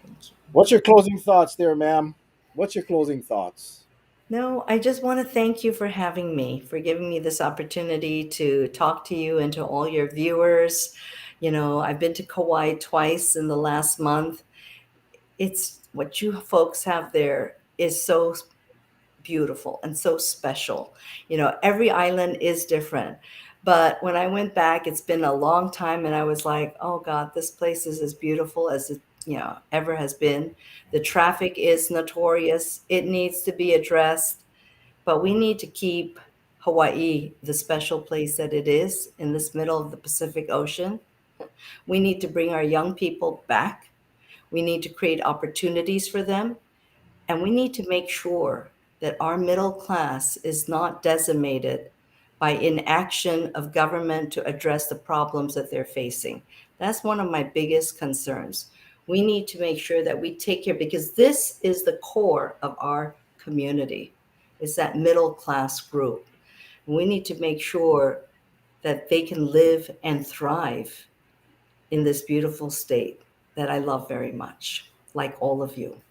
Thank you. what's your closing thoughts, there, ma'am? What's your closing thoughts? No, I just want to thank you for having me, for giving me this opportunity to talk to you and to all your viewers. You know, I've been to Kauai twice in the last month. It's what you folks have there is so beautiful and so special. You know, every island is different. But when I went back, it's been a long time, and I was like, oh God, this place is as beautiful as it, ever has been. The traffic is notorious. It needs to be addressed, but we need to keep Hawaii the special place that it is in this middle of the Pacific Ocean. We need to bring our young people back. We need to create opportunities for them. And we need to make sure that our middle class is not decimated by inaction of government to address the problems that they're facing. That's one of my biggest concerns. We need to make sure that we take care, because this is the core of our community. It's that middle class group. We need to make sure that they can live and thrive in this beautiful state that I love very much, like all of you.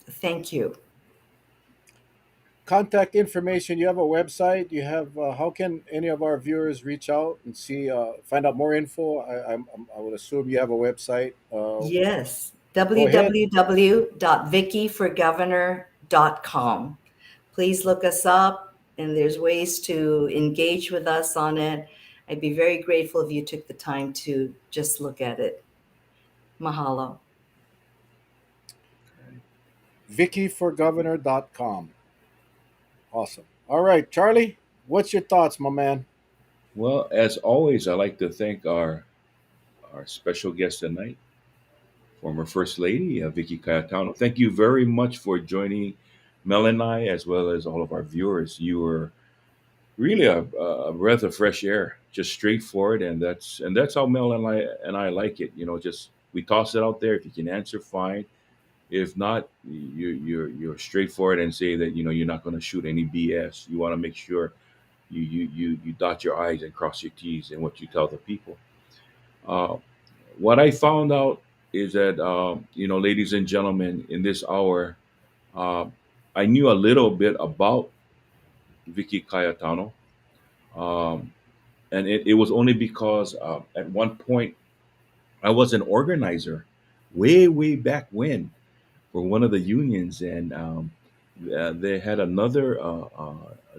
Thank you. Contact information. You have a website. You have. How can any of our viewers reach out and see, find out more info? I would assume you have a website. Yes, Go ahead. www.vickyforgovernor.com. Please look us up, and there's ways to engage with us on it. I'd be very grateful if you took the time to just look at it. Mahalo. Okay. VickyForGovernor.com. Awesome. All right, Charlie, what's your thoughts, my man? Well, as always, I like to thank our special guest tonight, former First Lady Vicky Cayetano. Thank you very much for joining Mel and I, as well as all of our viewers. You were really a breath of fresh air, just straightforward, and that's how Mel and I like it. Just we toss it out there. If you can answer, fine. If not, you're straightforward and say that you're not going to shoot any BS. You want to make sure you dot your I's and cross your T's in what you tell the people. Uh, what I found out is that ladies and gentlemen, in this hour, uh, I knew a little bit about Vicky Cayetano. Um, and it was only because at one point I was an organizer way back when for one of the unions, and they had another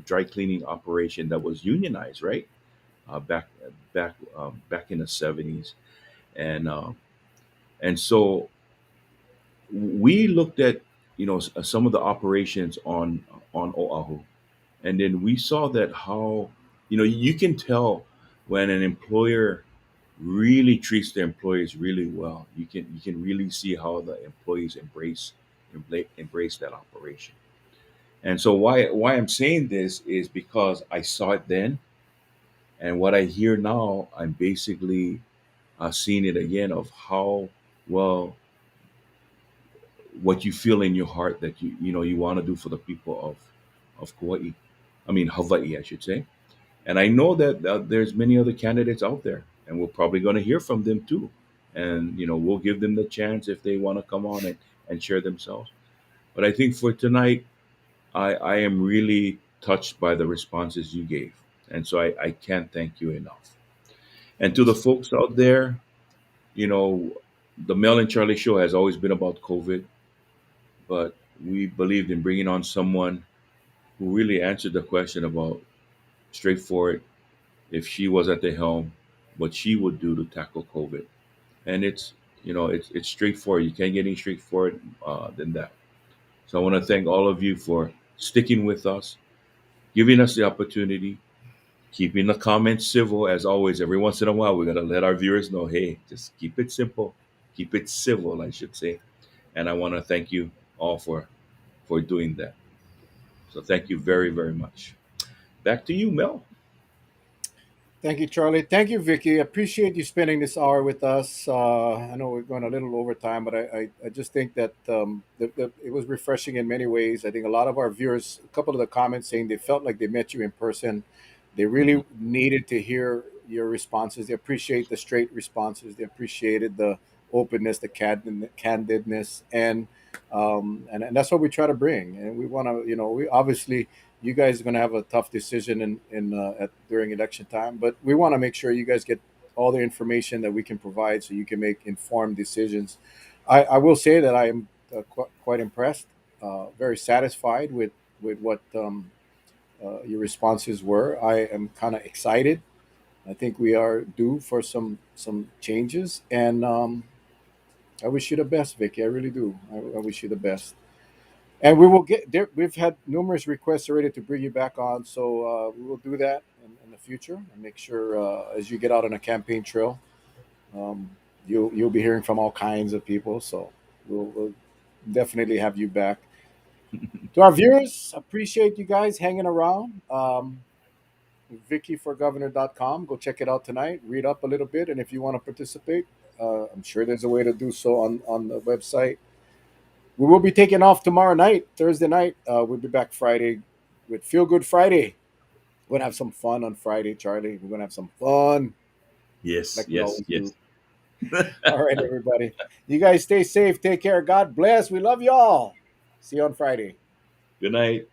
dry cleaning operation that was unionized, right? Back in the 70s, and so we looked at some of the operations on Oahu, and then we saw that how you can tell when an employer really treats their employees really well. You can really see how the employees embrace that operation. And so why I'm saying this is because I saw it then, and what I hear now, I'm basically seeing it again of how well what you feel in your heart that you want to do for the people of Kauai. I mean Hawaii, I should say. And I know that there's many other candidates out there, and we're probably going to hear from them too. And we'll give them the chance if they want to come on and share themselves. But I think for tonight, I am really touched by the responses you gave, and so I can't thank you enough. And to the folks out there, you know, the Mel and Charlie show has always been about COVID, but we believed in bringing on someone who really answered the question about straightforward, if she was at the helm, what she would do to tackle COVID. And it's straightforward. You can't get any straightforward than that. So I want to thank all of you for sticking with us, giving us the opportunity, keeping the comments civil as always. Every once in a while, we got to let our viewers know, hey, just keep it simple, keep it civil, I should say. And I want to thank you all for doing that. So thank you very much. Back to you, Mel. Thank you, Charlie. Thank you, Vicky. Appreciate you spending this hour with us. I know we're going a little over time, but I just think that it was refreshing in many ways. I think a lot of our viewers, a couple of the comments saying they felt like they met you in person. They Mhm. really needed to hear your responses. They appreciate the straight responses. They appreciated the openness, the candidness, and that's what we try to bring. And we want to, we obviously you guys are going to have a tough decision during election time, but we want to make sure you guys get all the information that we can provide so you can make informed decisions. I will say that I am quite impressed, very satisfied with what your responses were. I am kind of excited. I think we are due for some changes, and I wish you the best, Vicky. I really do. I wish you the best. And we will get there. We've had numerous requests already to bring you back on, so we will do that in the future and make sure as you get out on a campaign trail, um, you'll be hearing from all kinds of people. So we'll definitely have you back. To our viewers, appreciate you guys hanging around. VickyForGovernor.com. Go check it out tonight. Read up a little bit, and if you want to participate, I'm sure there's a way to do so on the website. We will be taking off tomorrow night, Thursday night. We'll be back Friday with Feel Good Friday. We're gonna have some fun on Friday, Charlie. We're gonna have some fun, Yes, like we yes, always yes. do. All right, everybody. You guys stay safe. Take care. God bless. We love y'all. See you on Friday. Good night.